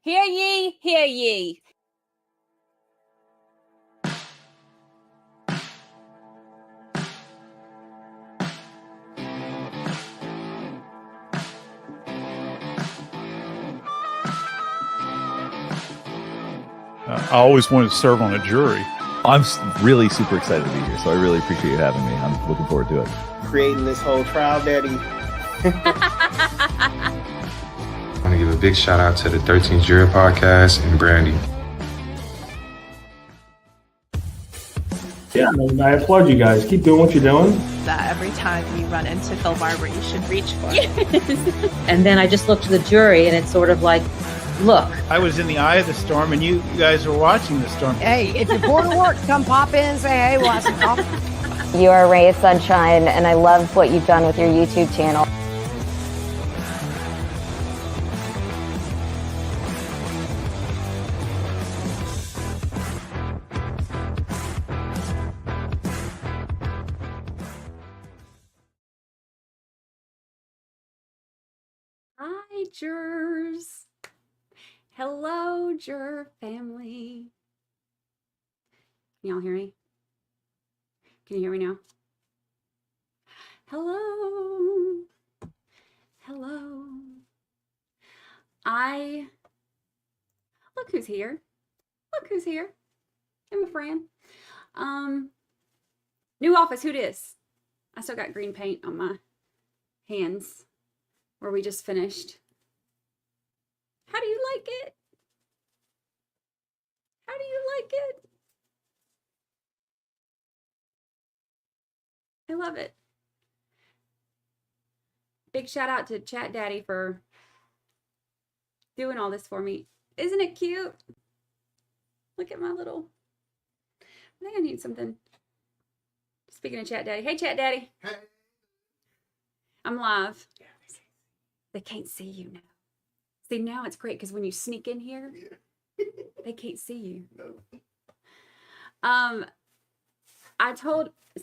Hear ye, hear ye. I always wanted to serve on a jury. I'm really super excited to be here, so I really appreciate you having me. I'm looking forward to it. Creating this whole trial daddy. I want to give a big shout out to the 13th Jury Podcast and Brandi. Yeah, I applaud you guys. Keep doing what you're doing. That every time you run into Phil Barber, you should reach for it. Yes. And then I just looked to the jury, and it's sort of like, look. I was in the eye of the storm, and you guys were watching the storm. Hey, if you're bored of work, come pop in and say, hey, want some coffee? You are a ray of sunshine, and I love what you've done with your YouTube channel. Hi, jurors. Hello, juror family. Can y'all hear me? Can you hear me now? Hello. Hello. Look who's here. Look who's here. I'm a friend. New office, who dis? I still got green paint on my hands where we just finished. How do you like it? How do you like it? I love it. Big shout out to Chat Daddy for doing all this for me. Isn't it cute? Look at my little, I think I need something. Speaking of Chat Daddy. Hey, Chat Daddy. Hey. I'm live. They can't see you now. See, now it's great because when you sneak in here, they can't see you. No.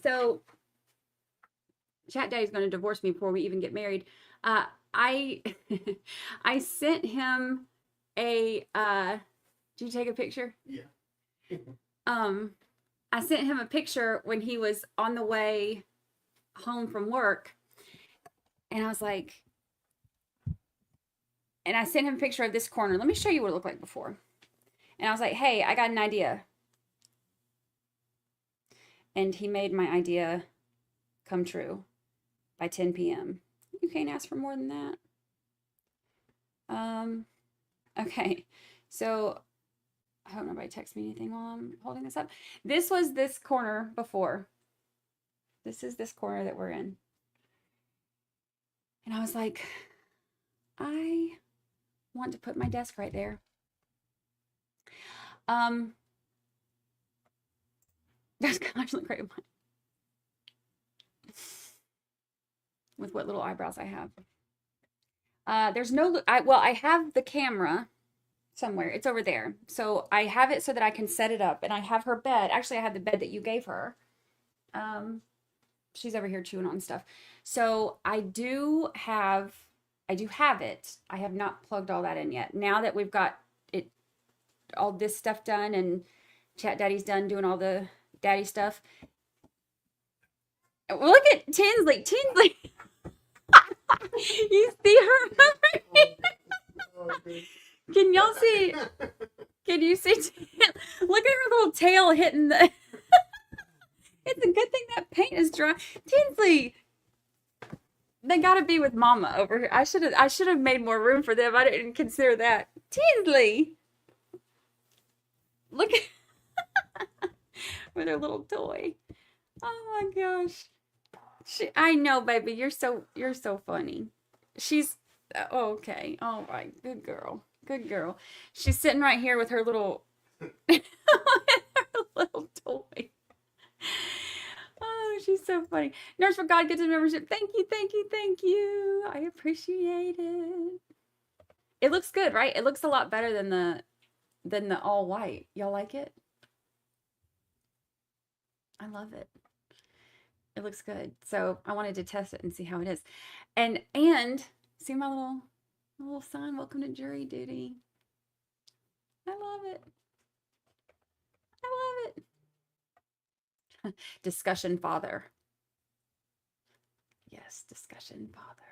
So Chat Daddy's going to divorce me before we even get married. I sent him a, did you take a picture? Yeah. I sent him a picture when he was on the way home from work. And I was like, and I sent him a picture of this corner. Let me show you what it looked like before. And I was like, hey, I got an idea. And he made my idea come true by 10 p.m. You can't ask for more than that. Okay, so I hope nobody texts me anything while I'm holding this up. This was this corner before. This is this corner that we're in. And I was like, I want to put my desk right there. That's actually great with what little eyebrows I have. There's no, I have the camera somewhere. It's over there. So I have it so that I can set it up, and I have her bed. Actually, I have the bed that you gave her. She's over here chewing on stuff. So I do have it. I have not plugged all that in yet. Now that we've got it, all this stuff done, and Chat Daddy's done doing all the daddy stuff. Look at Tinsley. Tinsley. You see her? Can y'all see? Can you see? Look at her little tail hitting the. It's a good thing that paint is dry. Tinsley. They gotta be with Mama over here. I should have made more room for them. I didn't consider that. Tinsley. Look at with her little toy. Oh my gosh. I know, baby. You're so funny. She's okay. All right. Good girl. Good girl. She's sitting right here with her little her little toy. Oh, she's so funny. Nurse for God gets a membership. Thank you, thank you, thank you. I appreciate it. It looks good, right? It looks a lot better than the all white. Y'all like it? I love it. It looks good. So I wanted to test it and see how it is. And see my little sign, welcome to jury duty. I love it. I love it. Discussion father. Yes, discussion father.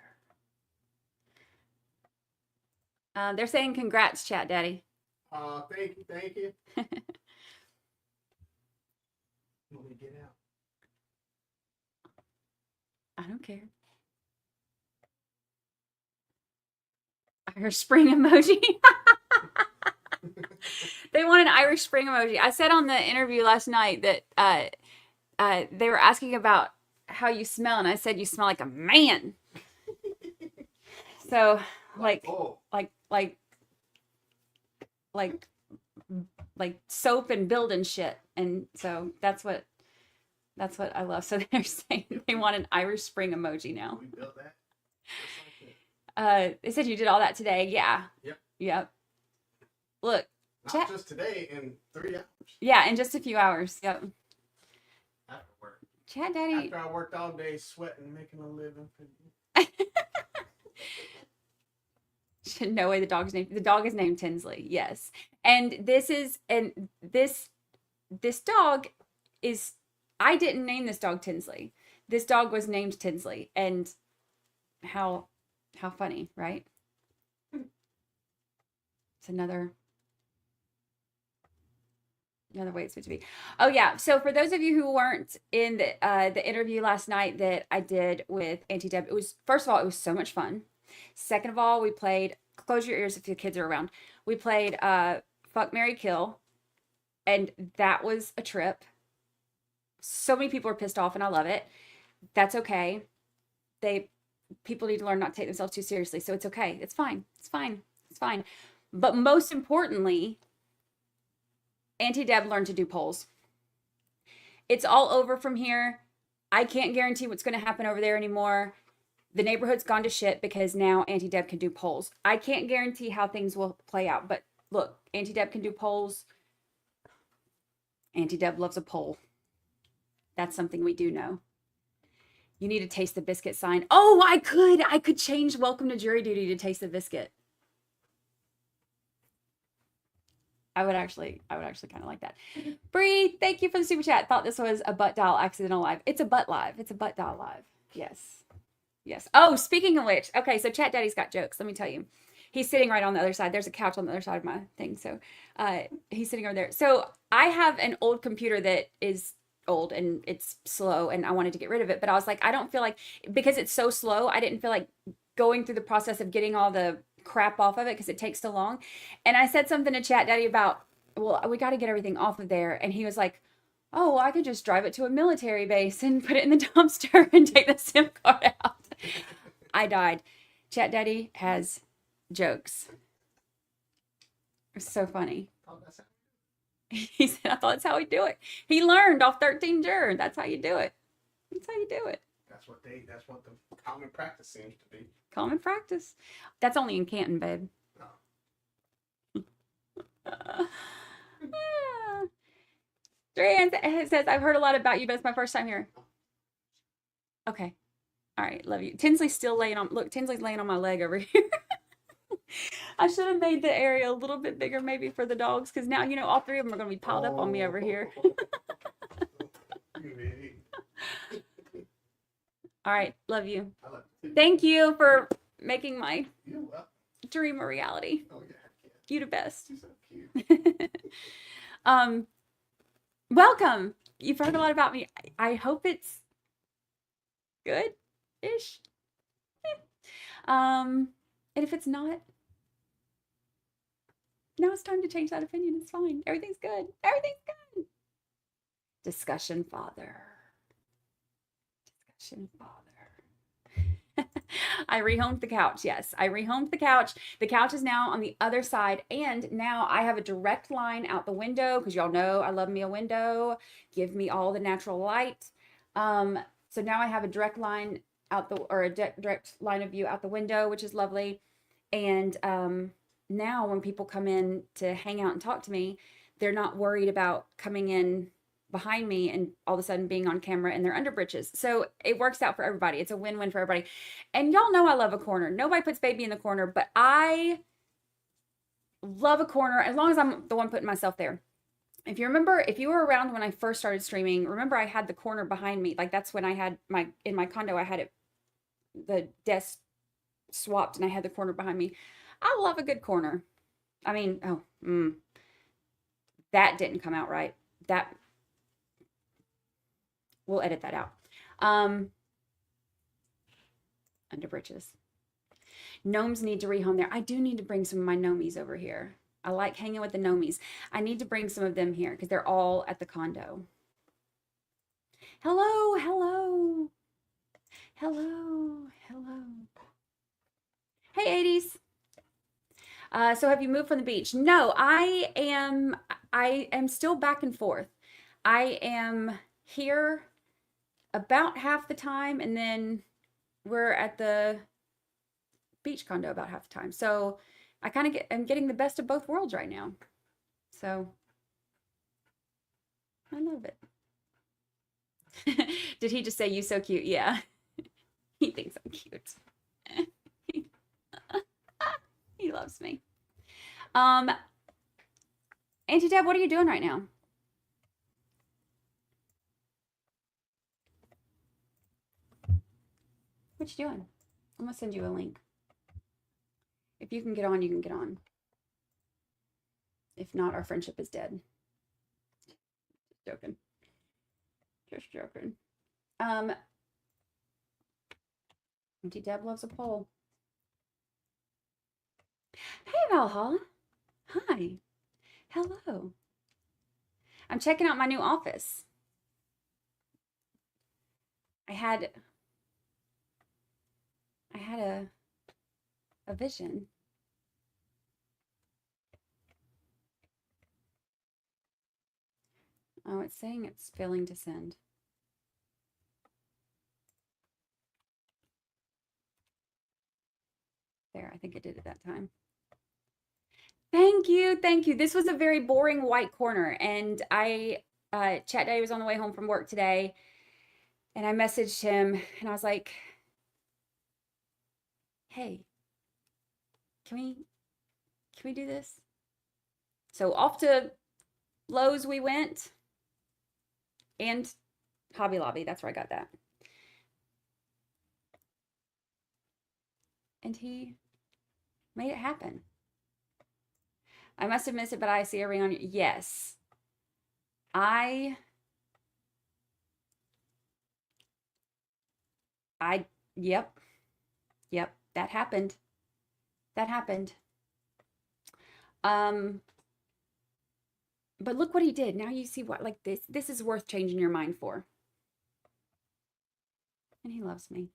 They're saying congrats, Chat Daddy. Thank you, thank you. You want me to get out? I don't care. Irish spring emoji. They want an Irish spring emoji. I said on the interview last night that they were asking about how you smell, and I said you smell like a man. So like soap and building shit, and so that's what I love. So they're saying they want an Irish spring emoji now. We built that. They said you did all that today. Yeah. Yep. Look. Not just today, in 3 hours. Yeah, in just a few hours. Yep. After work. Chat Daddy. After I worked all day sweating, making a living. No way the dog's name. The dog is named Tinsley. Yes. And this dog is, I didn't name this dog Tinsley. This dog was named Tinsley. And how funny, right? It's another way it's supposed to be. Oh yeah. So for those of you who weren't in the interview last night that I did with Auntie Deb, first of all, it was so much fun. Second of all, we played, close your ears if your kids are around. We played Fuck, Marry, Kill. And that was a trip. So many people are pissed off and I love it. That's okay. People need to learn not to take themselves too seriously. So it's okay. It's fine. It's fine. It's fine. But most importantly, Auntie Deb learned to do polls. It's all over from here. I can't guarantee what's going to happen over there anymore. The neighborhood's gone to shit because now Auntie Deb can do polls. I can't guarantee how things will play out, but look, Auntie Deb can do polls. Auntie Deb loves a poll. That's something we do know. You need to taste the biscuit sign. Oh, I could change welcome to jury duty to taste the biscuit. I would actually kind of like that. Bree, thank you for the super chat. Thought this was a butt dial accidental live. It's a butt live. It's a butt dial live. Yes. Yes. Oh, speaking of which, okay, so Chat Daddy's got jokes. Let me tell you. He's sitting right on the other side. There's a couch on the other side of my thing. So he's sitting over there. So I have an old computer that is old and it's slow and I wanted to get rid of it. But I was like, I don't feel like, because it's so slow, I didn't feel like going through the process of getting all the crap off of it because it takes so long. And I said something to Chat Daddy about, well, we got to get everything off of there. And he was like, oh, I could just drive it to a military base and put it in the dumpster and take the SIM card out. I died. Chat Daddy has jokes. It's so funny. He said, I thought that's how we do it. He learned off 13 Juror. That's how you do it. That's how you do it. That's what the common practice seems to be. Common practice. That's only in Canton, babe. Dorian says, I've heard a lot about you, but it's my first time here. Okay. All right. Love you. Tinsley's still laying on, look, Tinsley's laying on my leg over here. I should have made the area a little bit bigger maybe for the dogs because now, you know, all three of them are going to be piled up on me over here. All right. Love you. Thank you for making my dream a reality. Oh, yeah. You the best. She's so cute. Welcome. You've heard a lot about me. I hope it's good-ish. And if it's not, now it's time to change that opinion. It's fine. Everything's good. Everything's good. Discussion father. Discussion father. I rehomed the couch. Yes, I rehomed the couch. The couch is now on the other side. And now I have a direct line out the window because y'all know I love me a window. Give me all the natural light. So now I have a direct line out direct line of view out the window, which is lovely. And now when people come in to hang out and talk to me, they're not worried about coming in behind me and all of a sudden being on camera in their underbritches. So it works out for everybody. It's a win-win for everybody. And y'all know I love a corner. Nobody puts baby in the corner, but I love a corner as long as I'm the one putting myself there. If you remember, if you were around when I first started streaming, remember I had the corner behind me. Like that's when I had in my condo, I had it, the desk swapped and I had the corner behind me. I love a good corner. I mean, that didn't come out right. That, we'll edit that out. Under britches. Gnomes need to rehome there. I do need to bring some of my gnomies over here. I like hanging with the gnomies. I need to bring some of them here because they're all at the condo. Hello, hello. Hello, hello. Hey, 80s. So have you moved from the beach? No, I am still back and forth. I am here about half the time, and then we're at the beach condo about half the time. So I kind of I'm getting the best of both worlds right now. So I love it. Did he just say you so cute? Yeah. He thinks I'm cute. He loves me. Auntie Deb, what are you doing right now? What you doing? I'm gonna send you a link. If you can get on, you can get on. If not, our friendship is dead. Just joking. Just joking. Auntie Deb loves a poll. Hey, Valhalla. Hi. Hello. I'm checking out my new office. I had a vision. Oh, it's saying it's failing to send. There, I think it did it that time. Thank you, thank you. This was a very boring white corner, and Chat Daddy was on the way home from work today, and I messaged him, and I was like, hey, can we do this? So off to Lowe's we went, and Hobby Lobby, that's where I got that. And he made it happen. I must have missed it, but I see a ring on you. Yes. Yep, that happened. That happened. But look what he did. Now you see what, like this is worth changing your mind for. And he loves me.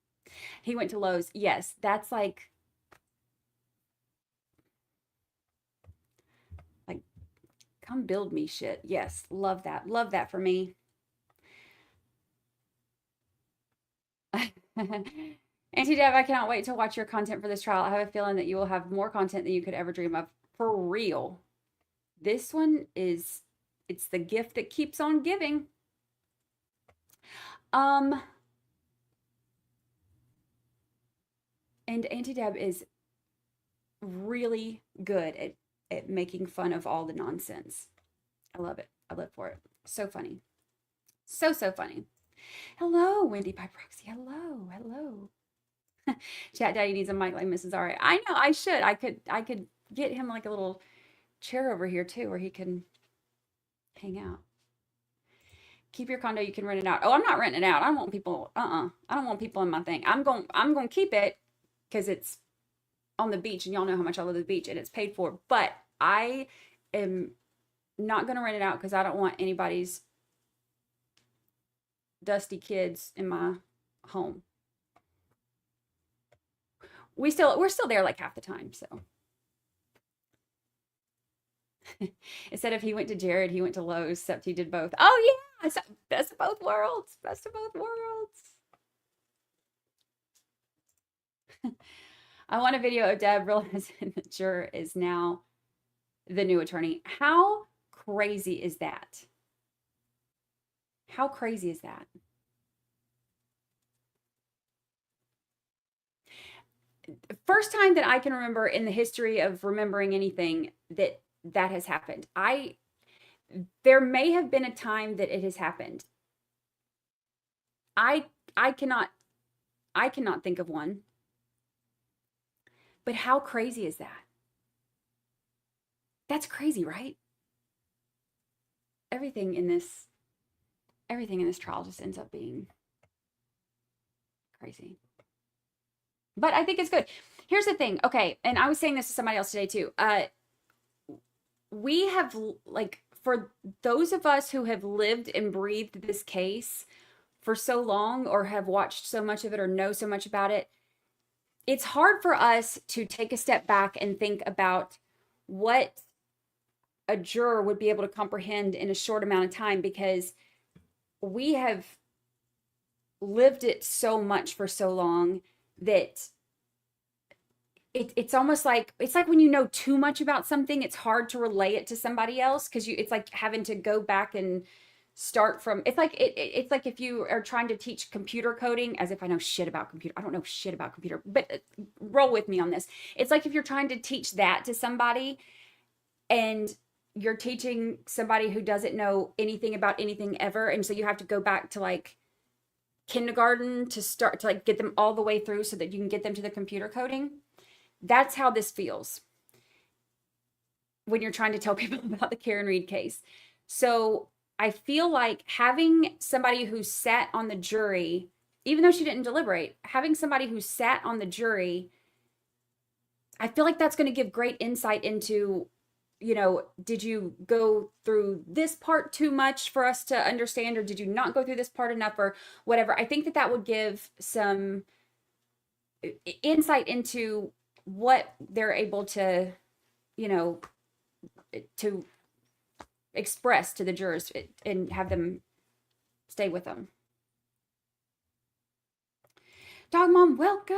He went to Lowe's. Yes, that's like come build me shit. Yes, love that. Love that for me. Auntie Deb, I cannot wait to watch your content for this trial. I have a feeling that you will have more content than you could ever dream of. For real. This one is, it's the gift that keeps on giving. And Auntie Deb is really good at making fun of all the nonsense. I love it. I live for it. So funny. So funny. Hello, Wendy by proxy. Hello, hello. Chat Daddy needs a mic like Mrs. R. I know, I should. I could get him like a little chair over here too where he can hang out. Keep your condo, you can rent it out. Oh, I'm not renting it out. I don't want people, I don't want people in my thing. I'm going to keep it because it's on the beach and y'all know how much I love the beach and it's paid for, but I am not going to rent it out because I don't want anybody's dusty kids in my home. We're still there like half the time, so. Instead of he went to Jared, he went to Lowe's, except he did both. Oh yeah, best of both worlds. Best of both worlds. I want a video of Deb realizing that juror is now the new attorney. How crazy is that? How crazy is that? first time that I can remember in the history of remembering anything that has happened. There may have been a time that it has happened. I cannot think of one. But how crazy is that? That's crazy, right? Everything in this trial just ends up being crazy. But I think it's good. Here's the thing. Okay, and I was saying this to somebody else today too. We have, like, for those of us who have lived and breathed this case for so long, or have watched so much of it, or know so much about it, it's hard for us to take a step back and think about what a juror would be able to comprehend in a short amount of time, because we have lived it so much for so long that it's almost like, it's like when you know too much about something, it's hard to relay it to somebody else, because it's like having to go back and start from, it's like if you are trying to teach computer coding, as if I know shit about computer. I don't know shit about computer, but roll with me on this. It's like if you're trying to teach that to somebody, and you're teaching somebody who doesn't know anything about anything ever, and so you have to go back to like kindergarten to start to like get them all the way through so that you can get them to the computer coding. That's how this feels when you're trying to tell people about the Karen Reed case. So I feel like having somebody who sat on the jury, even though she didn't deliberate, having somebody who sat on the jury, I feel like that's going to give great insight into, did you go through this part too much for us to understand, or did you not go through this part enough, or whatever. I think that would give some insight into what they're able to, to express to the jurors and have them stay with them. Dog Mom, welcome.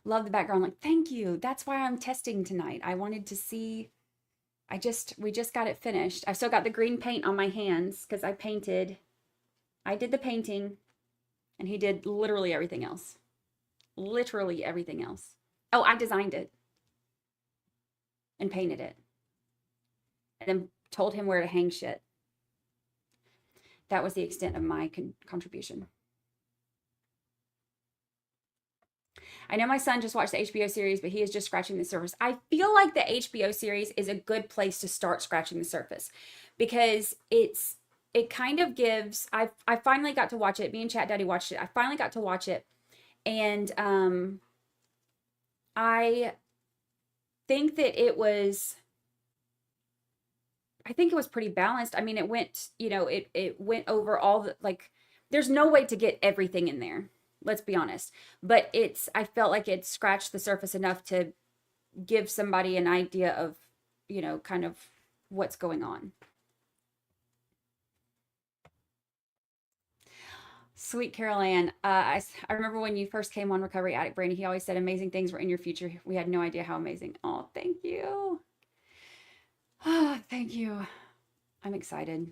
Love the background. Like, thank you. That's why I'm testing tonight. I wanted to see. We just got it finished. I still got the green paint on my hands because I did the painting, and he did literally everything else. Oh, I designed it and painted it, and then told him where to hang shit. That was the extent of my contribution. I know my son just watched the HBO series, but he is just scratching the surface. I feel like the HBO series is a good place to start scratching the surface, because it kind of gives, I finally got to watch it. Me and Chat Daddy watched it. I finally got to watch it. And I think that it was pretty balanced. I mean, it went, it went over all the, like, there's no way to get everything in there. Let's be honest. But I felt like it scratched the surface enough to give somebody an idea of, kind of what's going on. Sweet Carol Ann, I remember when you first came on Recovery Addict, Brandi, he always said amazing things were in your future. We had no idea how amazing. Oh, thank you. Oh, thank you. I'm excited.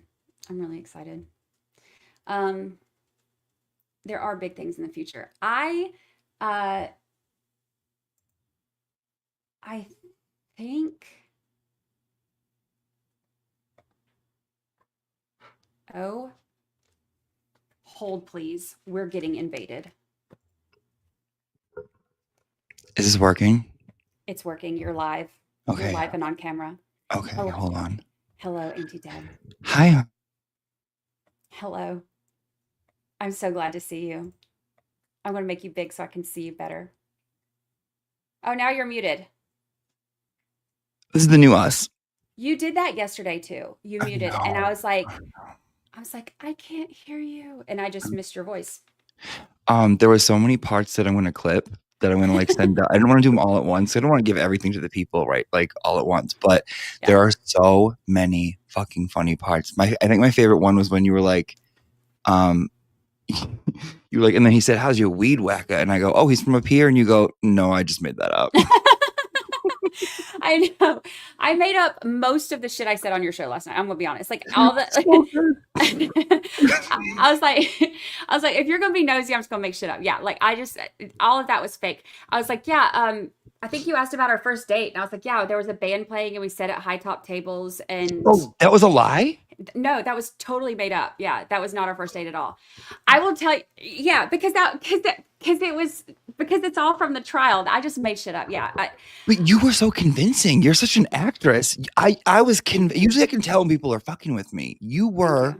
I'm really excited. There are big things in the future. I think, oh, hold please, we're getting invaded. Is this working? It's working. You're live. Okay. You're live and on camera. Okay, hold on. Hello, Auntie Deb. Hi. Hello. I'm so glad to see you. I'm going to make you big so I can see you better. Oh, now you're muted. This is the new us. You did that yesterday too. You muted, and I was like, I can't hear you, and I just missed your voice. There were so many parts that I'm going to clip that I'm going to like send out. I don't want to do them all at once. I don't want to give everything to the people, right? Like all at once, but there are so many fucking funny parts. I think my favorite one was when you were like, you were like, and then he said, "How's your weed whacker?" And I go, "Oh, he's from up here." And you go, "No, I just made that up." I know. I made up most of the shit I said on your show last night. I'm gonna be honest. Like all the I was like if you're gonna be nosy, I'm just gonna make shit up. Yeah, like all of that was fake. I was like, yeah, I think you asked about our first date, and I was like, yeah, there was a band playing and we sat at high top tables, and Oh, that was a lie? no, that was totally made up. Yeah, that was not our first date at all. I will tell you, yeah, because it's all from the trial. I just made shit up. Yeah. But you were so convincing. You're such an actress. I was usually I can tell when people are fucking with me. You were.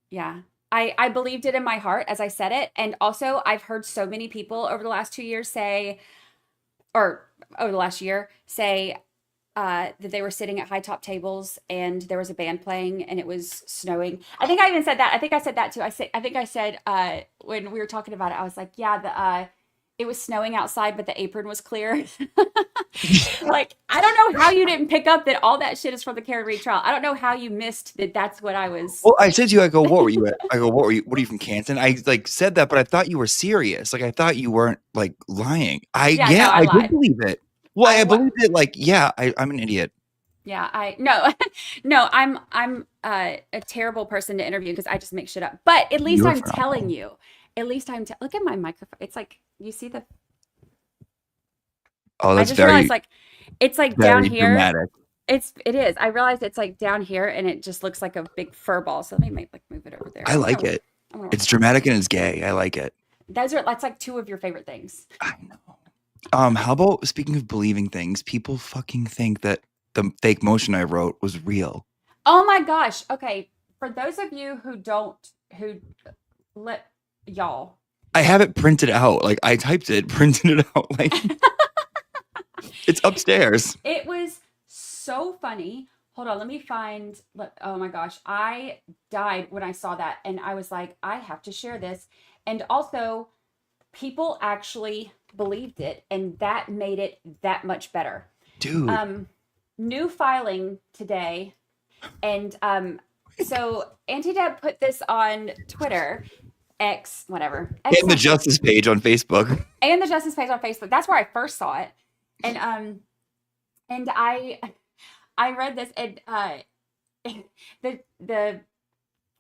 Yeah. I believed it in my heart as I said it. And also I've heard so many people over the last 2 years say, or over the last year say, that they were sitting at high top tables and there was a band playing and it was snowing. I think I even said that. I think I said that too. I think I said when we were talking about it, I was like, yeah, it was snowing outside, but the apron was clear. Like, I don't know how you didn't pick up that all that shit is from the Karen Reed trial. I don't know how you missed that. That's what I was. Well, I said to you, I go, what were you at? I go, what are you from Canton? I like said that, but I thought you were serious. Like I thought you weren't like lying. I did believe it. Well, I believed it. Like, yeah, I'm an idiot. Yeah, I'm a terrible person to interview because I just make shit up. But at least I'm telling you. At least look at my microphone. It's like, you see the. Oh, that's I just realized, like, it's like down here. Dramatic. It is. I realized it's like down here, and it just looks like a big fur ball. So let me move it over there. I like it. It's dramatic and it's gay. I like it. That's like two of your favorite things. I know. How about, speaking of believing things, people fucking think that the fake motion I wrote was real. Oh my gosh. Okay. For those of you y'all. I have it printed out. Like I typed it, printed it out. Like it's upstairs. It was so funny. Hold on. Let me find. Oh my gosh. I died when I saw that. And I was like, I have to share this. And also, people actually believed it, and that made it that much better. Dude. New filing today, and so Auntie Deb put this on Twitter, X, whatever. And the Justice page on Facebook. And the Justice page on Facebook. That's where I first saw it, and I read this, and the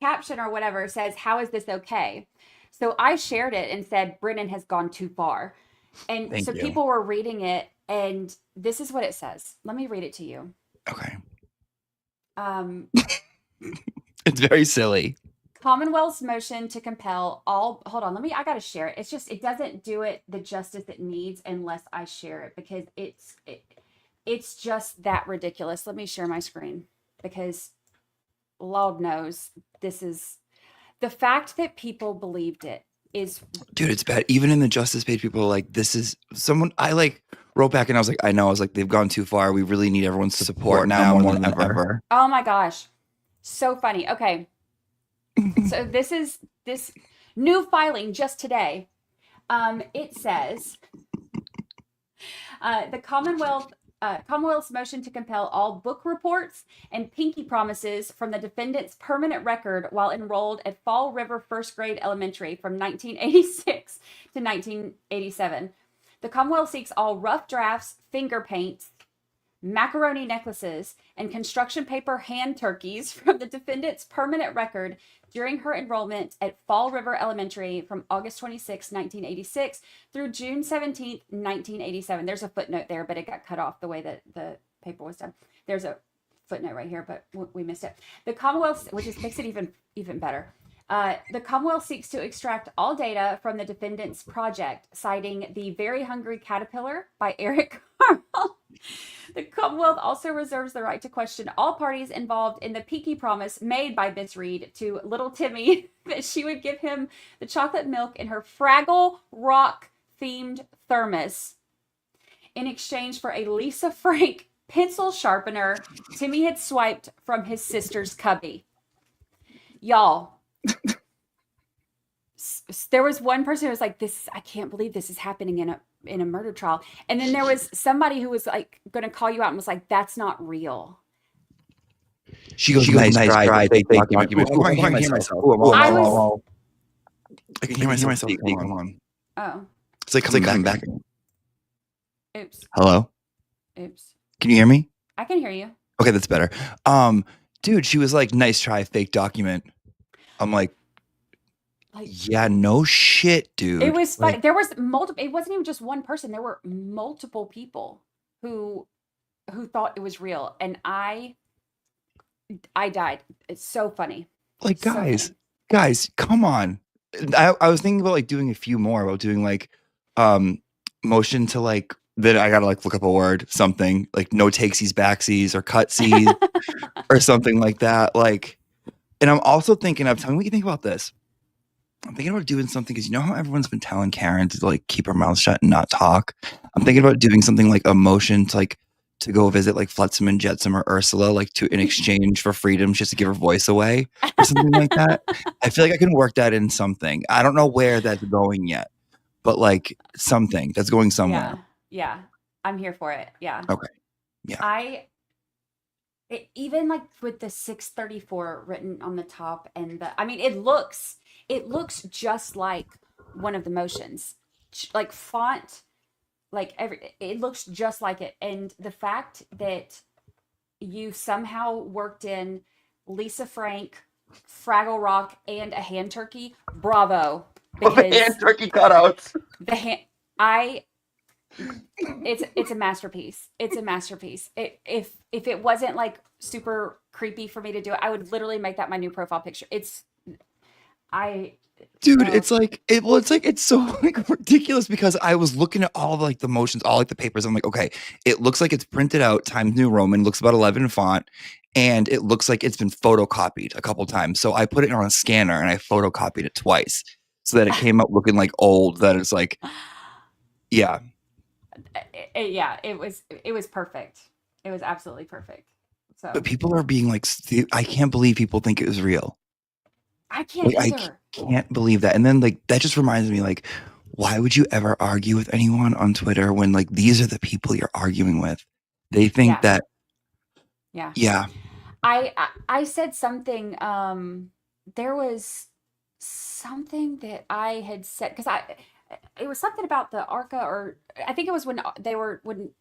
caption or whatever says, "How is this okay?" So I shared it and said, Brennan has gone too far. And Thank you. People were reading it, and this is what it says. Let me read it to you. Okay. It's very silly. Commonwealth's motion to compel all, hold on, I got to share it. It's just, it doesn't do it the justice it needs unless I share it, because it's just that ridiculous. Let me share my screen, because Lord knows this is, the fact that people believed it is. Dude, it's bad. Even in the Justice page, people are like, this is someone. I like wrote back and I was like, they've gone too far. We really need everyone's support now more than ever. Oh my gosh. So funny. Okay. So this new filing just today. It says, the Commonwealth's motion to compel all book reports and pinky promises from the defendant's permanent record while enrolled at Fall River First Grade Elementary from 1986 to 1987. The Commonwealth seeks all rough drafts, finger paints, macaroni necklaces, and construction paper hand turkeys from the defendant's permanent record during her enrollment at Fall River Elementary from August 26, 1986 through June 17, 1987. There's a footnote there, but it got cut off the way that the paper was done. There's a footnote right here, but we missed it. The Commonwealth, which makes it even better. The Commonwealth seeks to extract all data from the defendant's project, citing The Very Hungry Caterpillar by Eric Carle. The Commonwealth also reserves the right to question all parties involved in the pinky promise made by Miss Reed to little Timmy that she would give him the chocolate milk in her Fraggle Rock themed thermos in exchange for a Lisa Frank pencil sharpener Timmy had swiped from his sister's cubby. Y'all, there was one person who was like, I can't believe this is happening in a murder trial. And then there was somebody who was like going to call you out and was like, that's not real. She goes, nice try. Fake document. I can hear myself. I can hear myself. Come on. Oh. It's like coming back. Oops. Hello? Oops. Can you hear me? I can hear you. Okay, that's better. Dude, she was like, nice try, fake document. I'm like, yeah, no shit, dude. It was funny. Like, There was multiple. It wasn't even just one person. There were multiple people who thought it was real, and I died. It's so funny. like So guys, funny. guys, come on. I was thinking about like doing a few more, about doing like motion to like, then I gotta like look up a word, something like no takesies, backsies, or cutsies, or something like that. Like, and I'm also thinking of, tell me what you think about this. I'm thinking about doing something, because you know how everyone's been telling Karen to like keep her mouth shut and not talk. I'm thinking about doing something like a motion to like to go visit like Flotsam and Jetsam or Ursula, like to in exchange for freedom, just to give her voice away or something like that. I feel like I can work that in something. I don't know where that's going yet, but like something that's going somewhere. Yeah. I'm here for it. Yeah. Okay. Yeah. Even like with the 634 written on the top, and I mean, it looks just like one of the motions, like font, like it looks just like it. And the fact that you somehow worked in Lisa Frank, Fraggle Rock, and a hand turkey, bravo. Because hand turkey cutouts. It's a masterpiece. It's a masterpiece. If it wasn't like super creepy for me to do it, I would literally make that my new profile picture. It's so like ridiculous, because I was looking at all like the motions, all like the papers. I'm like, okay, it looks like it's printed out Times New Roman, looks about 11 font, and it looks like it's been photocopied a couple times. So I put it on a scanner and I photocopied it twice so that it came out looking like old. That it's like, yeah. It was perfect. It was absolutely perfect. So, But people are being like, I can't believe people think it was real. I can't like, either. I can't believe that. And then like that just reminds me, like, why would you ever argue with anyone on Twitter when like these are the people you're arguing with? They think that. Yeah. I said something. There was something that I had said, because it was something about the ARCA, or I think it was when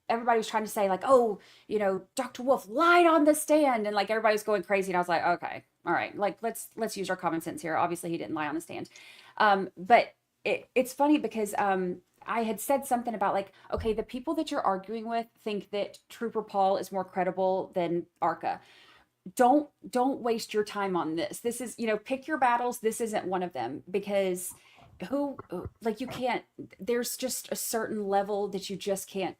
everybody was trying to say like, oh, Dr. Wolf lied on the stand, and like everybody was going crazy, and I was like, okay, all right, like let's use our common sense here. Obviously he didn't lie on the stand. But it's funny because I had said something about like, okay, the people that you're arguing with think that Trooper Paul is more credible than ARCA. Don't waste your time on this. This is, pick your battles. This isn't one of them, because you can't, there's just a certain level that you just can't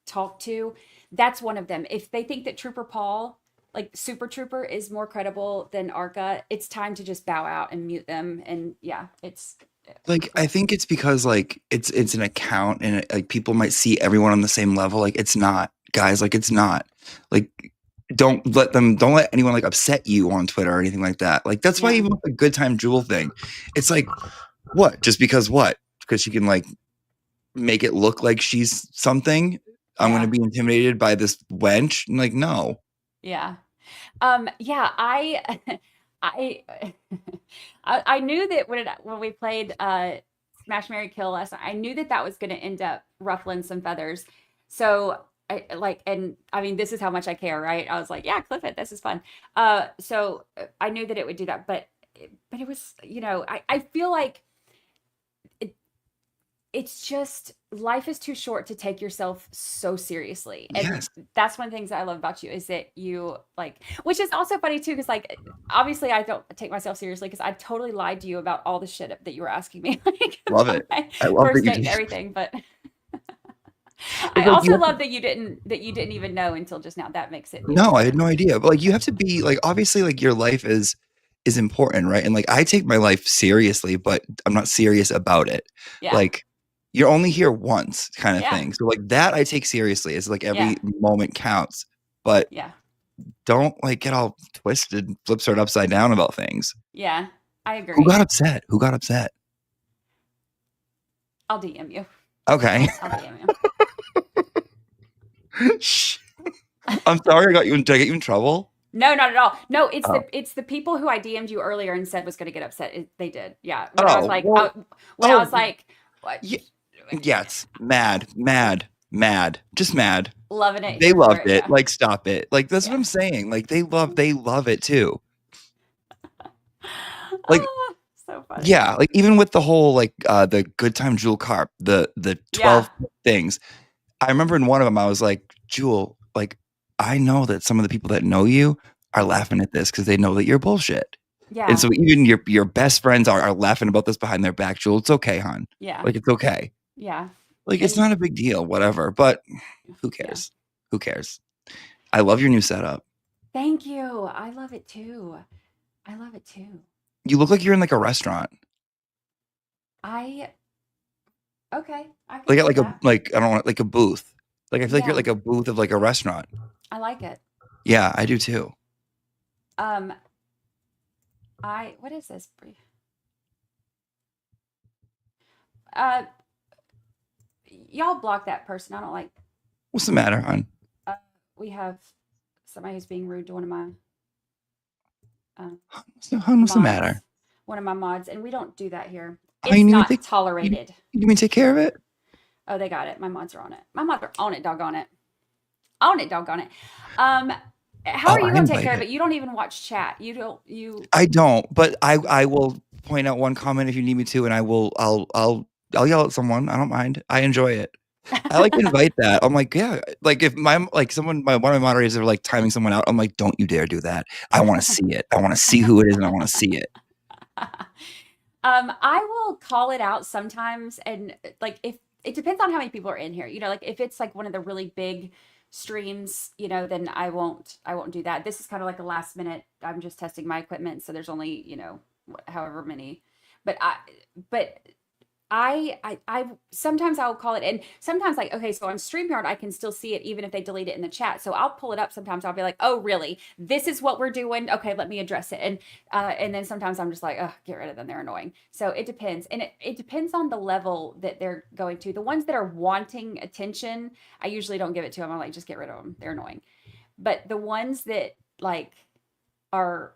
talk to. That's one of them. If they think that Trooper Paul, like Super Trooper, is more credible than ARCA, it's time to just bow out and mute them. And yeah, it's like, I think it's because like it's an account, and like people might see everyone on the same level. Like, it's not, guys, like it's not. Like, don't let anyone like upset you on Twitter or anything like that. Like, that's why even with the Good Time Jewel thing, it's like, what? Just because what? Because she can like make it look like she's something. I'm going to be intimidated by this wench. I'm like, no. Yeah. Yeah, I knew that when we played Smash, Marry, Kill last night, I knew that was going to end up ruffling some feathers. So and I mean, this is how much I care, right? I was like, yeah, clip it. This is fun. So I knew that it would do that, but it was, I feel like it's just, life is too short to take yourself so seriously. And that's one of the things that I love about you, is that you like, which is also funny too, because like, obviously I don't take myself seriously, because I totally lied to you about all the shit that you were asking me. Like, love it. I love first that date you and everything, but I like, also love that you didn't even know until just now. That makes it. No, I had no idea. But like, you have to be like, obviously like your life is important, right? And like, I take my life seriously, but I'm not serious about it. Yeah. Like, you're only here once, kind of thing. So like that I take seriously. It's like every moment counts. But don't like get all twisted, flip side upside down about things. Yeah, I agree. Who got upset? I'll DM you. Okay. I'll DM you. Shh. I'm sorry. Did I get you in trouble? No, not at all. No, it's the people who I DM'd you earlier and said was going to get upset. They did. Yeah. When I was like, what? Yes. Mad. mad, just mad. Loving it. They here for loved it. Yeah. Like, stop it. Like, that's what I'm saying. Like, they love it too. Like, oh, so funny. yeah, like even with the whole like the good time Jewel Carp, the 12 things. I remember in one of them I was like, Jewel, like I know that some of the people that know you are laughing at this because they know that you're bullshit. Yeah. And so even your best friends are laughing about this behind their back, Jewel. It's okay, hon. Yeah. Like it's okay. Yeah. Like it's not a big deal, whatever. But who cares? Yeah. Who cares? I love your new setup. Thank you. I love it too. You look like you're in like a restaurant. Okay. I Like at like that. I don't know, like a booth. Like I feel like you're like a booth of like a restaurant. I like it. Yeah, I do too. What is this? Y'all block that person. I don't like. What's the matter, hon? We have somebody who's being rude to one of my. What's the matter? One of my mods, and we don't do that here. It's not tolerated. You mean take care of it? Oh, they got it. My mods are on it. My mods are on it, doggone it. On it, doggone it. How are you going to take care of it? You don't even watch chat. I don't, but I will point out one comment if you need me to, and I'll yell at someone. I don't mind. I enjoy it. I like to invite that. I'm like, yeah, like if one of my moderators are like timing someone out, I'm like, don't you dare do that. I want to see it. I want to see who it is, and I want to see it. I will call it out sometimes, and like if it depends on how many people are in here. You know, like if it's like one of the really big streams, you know, then I won't do that. This is kind of like a last minute. I'm just testing my equipment, so there's only, you know, however many. But I sometimes I'll call it, and sometimes like, okay, so on StreamYard, I can still see it even if they delete it in the chat. So I'll pull it up. Sometimes I'll be like, oh, really? This is what we're doing. Okay, let me address it. And then sometimes I'm just like, oh, get rid of them. They're annoying. So it depends. And it depends on the level that they're going to. The ones that are wanting attention, I usually don't give it to them. I'm like, just get rid of them. They're annoying. But the ones that like are,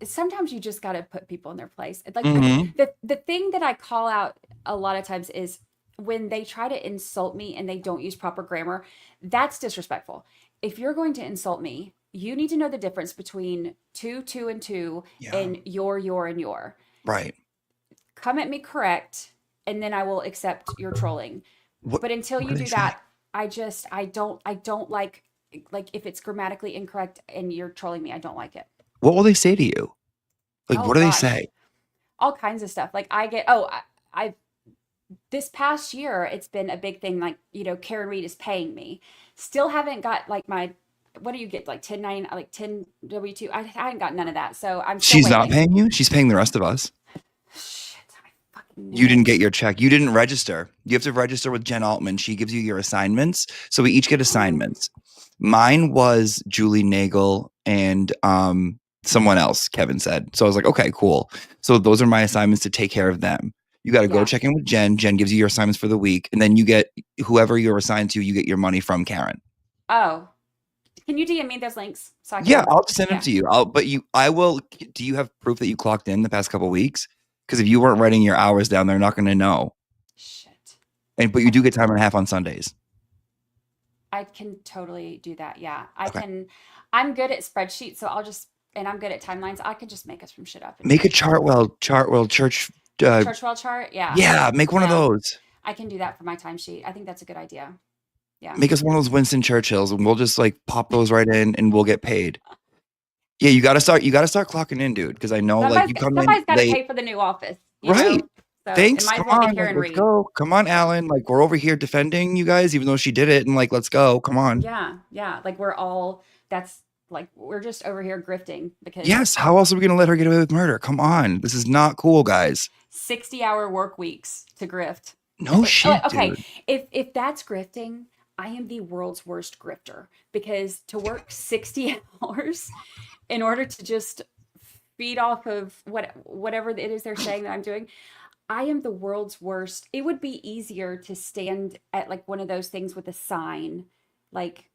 sometimes you just got to put people in their place. Like the thing that I call out a lot of times is when they try to insult me and they don't use proper grammar. That's disrespectful. If you're going to insult me, you need to know the difference between two and two and your and your. Right. Come at me correct, and then I will accept your trolling. But until you do that, I don't like if it's grammatically incorrect and you're trolling me, I don't like it. What will they say to you? Like, what do they say? All kinds of stuff. Like I this past year, it's been a big thing. Like, you know, Karen Reed is paying me. Still haven't got like my, what do you get? Like 1099, like 10 W2. I haven't got none of that. So I'm still She's not paying you? She's paying the rest of us. Shit, I fucking knew You didn't get your check. You didn't register. You have to register with Jen Altman. She gives you your assignments. So we each get assignments. Mine was Julie Nagel and someone else, Kevin said. So I was like, okay, cool. So those are my assignments to take care of them. You got to go check in with Jen. Jen gives you your assignments for the week. And then you get whoever you're assigned to, you get your money from Karen. Oh, can you DM me those links? So I can I'll just send them to you. I will. Do you have proof that you clocked in the past couple of weeks? Because if you weren't writing your hours down, they're not going to know. Shit. But you do get time and a half on Sundays. I can totally do that. Yeah, I'm good at spreadsheets, so and I'm good at timelines. I could just make us from shit up. Make a Churchwell Church. Churchwell chart. Yeah. Yeah, make one of those. I can do that for my timesheet. I think that's a good idea. Yeah. Make us one of those Winston Churchills, and we'll just like pop those right in, and we'll get paid. Yeah, you got to start clocking in, dude. Because I know like you come in. Somebody's got to pay for the new office, right? So thanks. Come on, let's go. Come on, Alan. Like we're over here defending you guys, even though she did it, and like let's go. Come on. Yeah. Like we're all. That's like we're just over here grifting because. Yes. How else are we gonna let her get away with murder? Come on. This is not cool, guys. 60-hour work weeks to grift. No shit. Okay. Dude. If that's grifting, I am the world's worst grifter because to work 60 hours in order to just feed off of whatever it is they're saying that I'm doing, I am the world's worst. It would be easier to stand at like one of those things with a sign, like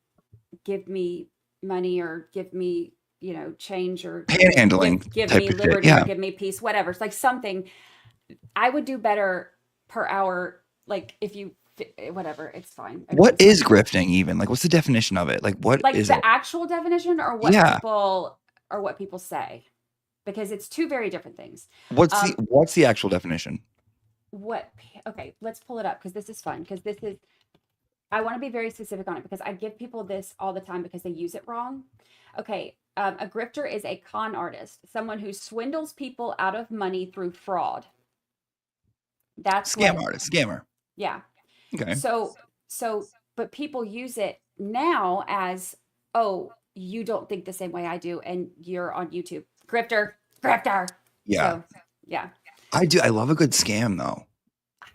give me money or give me, you know, change or panhandling, give me liberty or give me peace, whatever. It's like something I would do better per hour. Like if you whatever. It's fine. What Everything's is fine. grifting even? Like, what's the definition of it? Like, what Like is the it? actual definition, or what Yeah. people say, because it's two very different things. What's the actual definition? Okay, let's pull it up, because this is fun, because I want to be very specific on it, because I give people this all the time because they use it wrong. Okay, a grifter is a con artist, someone who swindles people out of money through fraud. That's Scammer. Yeah. Okay. So, but people use it now as, oh, you don't think the same way I do, and you're on YouTube. Grifter. Yeah. So, yeah. I do. I love a good scam though.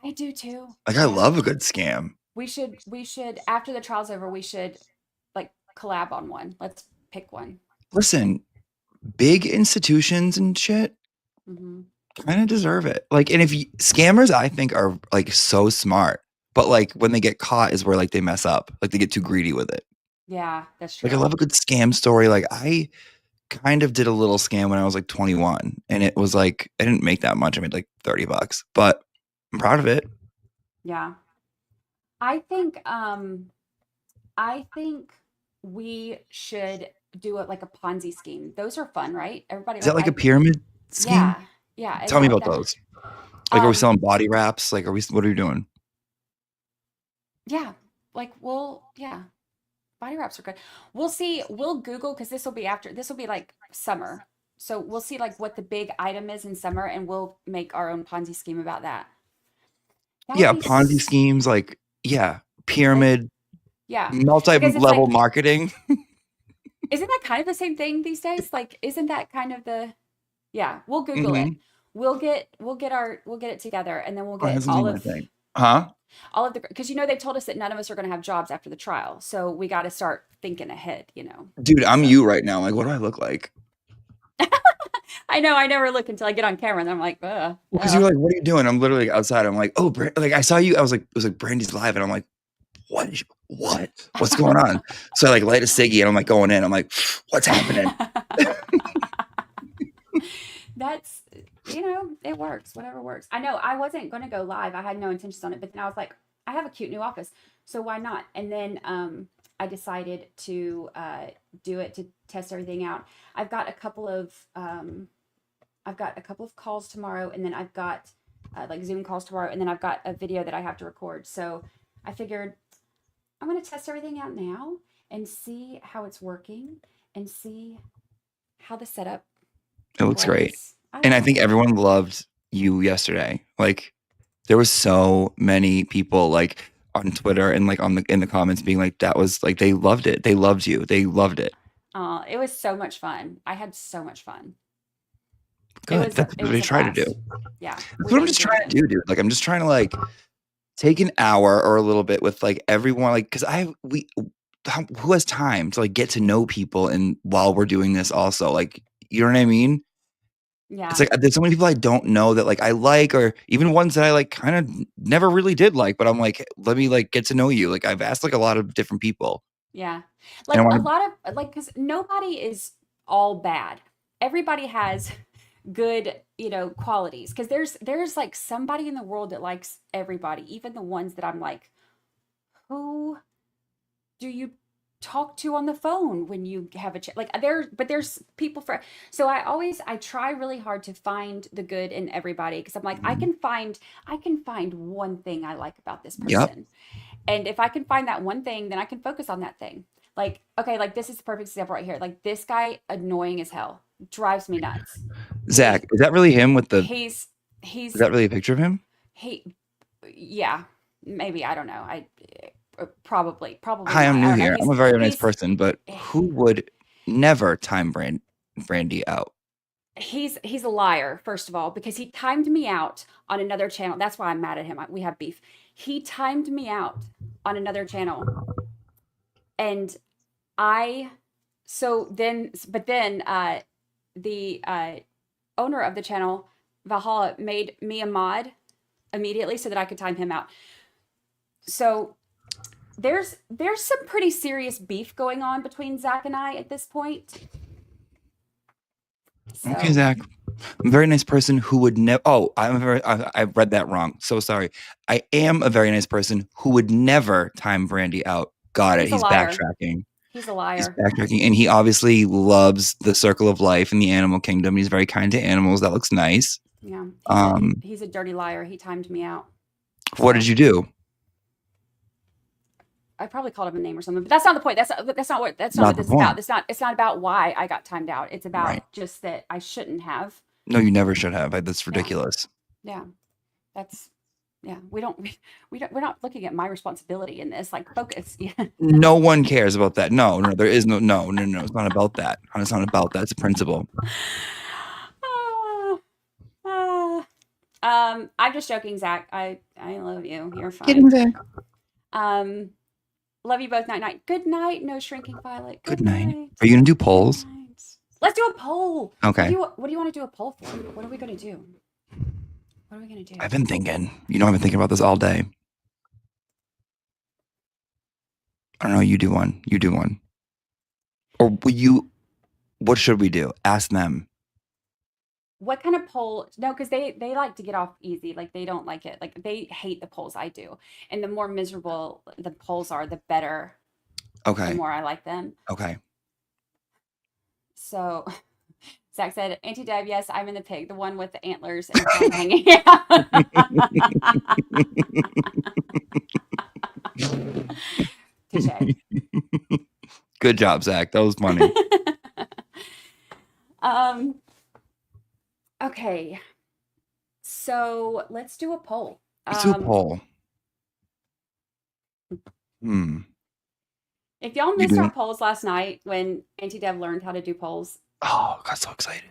I do too. Like, I love a good scam. We should, after the trial's over, we should like collab on one. Let's pick one. Listen, big institutions and shit kind of deserve it. Like, and scammers, I think, are like so smart, but like when they get caught is where like they mess up. Like they get too greedy with it. Yeah, that's true. Like, I love a good scam story. Like, I kind of did a little scam when I was like 21, and it was like, I didn't make that much. I made like $30, but I'm proud of it. Yeah. I think we should do it like a Ponzi scheme. Those are fun, right? Everybody Is that like a pyramid scheme? Yeah. Tell me about those. Like, are we selling body wraps? Like, what are we doing? Yeah. Like, body wraps are good. We'll see. We'll Google, because this will be like summer. So we'll see like what the big item is in summer, and we'll make our own Ponzi scheme about that. Yeah, Ponzi schemes, like, yeah, pyramid, multi-level marketing. Isn't that kind of the same thing these days? Like, isn't that kind of we'll Google it. We'll get it together, and then we'll get all of the, because they've told us that none of us are going to have jobs after the trial. So we got to start thinking ahead, Dude, I'm you right now. Like, what do I look like? I know. I never look until I get on camera, and I'm like, because you're like, what are you doing? I'm literally outside. I'm like, oh, like I saw you. I was like, it was like Brandi's live, and I'm like, what's going on? So I like light a ciggy, and I'm like going in. I'm like, what's happening? That's, it works. Whatever works. I know I wasn't going to go live. I had no intentions on it, but then I was like, I have a cute new office, so why not? And then I decided to do it, to test everything out. I've got a couple of calls tomorrow, and then I've got like Zoom calls tomorrow, and then I've got a video that I have to record. So I figured I'm going to test everything out now and see how it's working, and see how the setup. It looks great. And I think everyone loved you yesterday. Like, there was so many people like on Twitter and like in the comments being like, that was like, they loved it. They loved you. They loved it. It was so much fun. I had so much fun. Good. That's what we try to do. Yeah. That's what I'm just trying to do, dude. Like, I'm just trying to like take an hour or a little bit with like everyone, like, because who has time to like get to know people and while we're doing this also, like, you know what I mean? Yeah. It's like there's so many people I don't know that like I like, or even ones that I like kind of never really did like, but I'm like, let me like get to know you. Like, I've asked like a lot of different people. Yeah. Like a lot of like, because nobody is all bad. Everybody has good, qualities. Because there's like somebody in the world that likes everybody, even the ones that I'm like, who do you talk to on the phone when you have a chat? Like, there's people so I try really hard to find the good in everybody, because I'm like, I can find one thing I like about this person. Yep. And if I can find that one thing, then I can focus on that thing. Like, okay, like this is the perfect example right here. Like, this guy, annoying as hell, drives me nuts. Zach, is that really him with the he's is that really a picture of him? Yeah, maybe, I don't know. Probably. Hi, I'm new here. I'm a very nice person, but who would never time Brandi out? He's a liar, first of all, because he timed me out on another channel. That's why I'm mad at him. We have beef. He timed me out on another channel, and the owner of the channel, Valhalla, made me a mod immediately so that I could time him out. So there's some pretty serious beef going on between Zach and I at this point. So, okay, Zach. I'm a very nice person who would never. Oh, I read that wrong. So sorry. I am a very nice person who would never time Brandi out. Got it. He's a He's liar. backtracking. He's a He's liar. backtracking, and he obviously loves the circle of life in the animal kingdom. He's very kind to animals. That looks nice. Yeah. Um, He's a dirty liar. He timed me out. What did you do? I probably called him a name or something, but that's not the point. That's not what this Not the is about. point. It's not about why I got timed out. It's about Right. just that I shouldn't have. No, you never should have. That's ridiculous. Yeah. We're not looking at my responsibility in this. Like, focus. Yeah. No one cares about that. No, there is no. It's not about that. It's not about that. It's a principle. I'm just joking, Zach. I love you. You're fine. Kidding, Zach. Love you both. Night. Good night. No shrinking Violet. Good night. Are you gonna do polls? Let's do a poll. Okay. What do you want to do a poll for? What are we gonna do? What are we gonna do? I've been thinking. I've been thinking about this all day. I don't know. You do one. Or will you? What should we do? Ask them. What kind of poll? No, because they like to get off easy. Like, they don't like it. Like, they hate the polls I do. And the more miserable the polls are, the better. Okay. The more I like them. Okay. So Zach said, Auntie Deb, yes, I'm in the pig, the one with the antlers and tongue hanging out. Touché. Good job, Zach. That was funny. Okay. So let's do a poll. Let's do a poll. If y'all missed our polls last night when Auntie Deb learned how to do polls. Oh, I got so excited.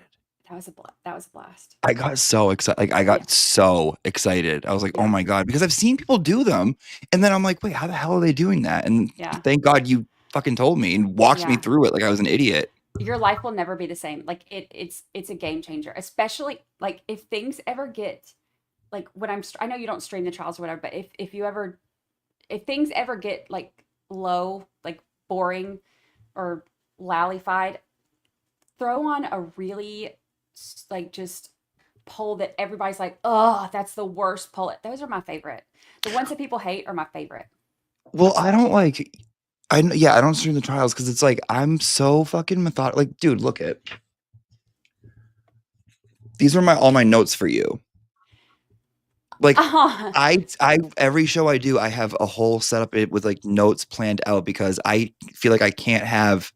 That was a blast. I got so excited. Like, I got so excited. I was like, oh my God, because I've seen people do them. And then I'm like, wait, how the hell are they doing that? And thank God you fucking told me and walked me through it like I was an idiot. Your life will never be the same. Like, it's a game changer, especially like if things ever get like when I know you don't stream the trials or whatever, but if things ever get like low, like boring or lallified, throw on a really like just poll that everybody's like, oh, that's the worst poll. Those are my favorite. The ones that people hate are my favorite. Well, I don't stream the trials because it's like I'm so fucking methodical. Like, dude, look at these are all my notes for you. Like, I every show I do, I have a whole setup with like notes planned out because I feel like I can't have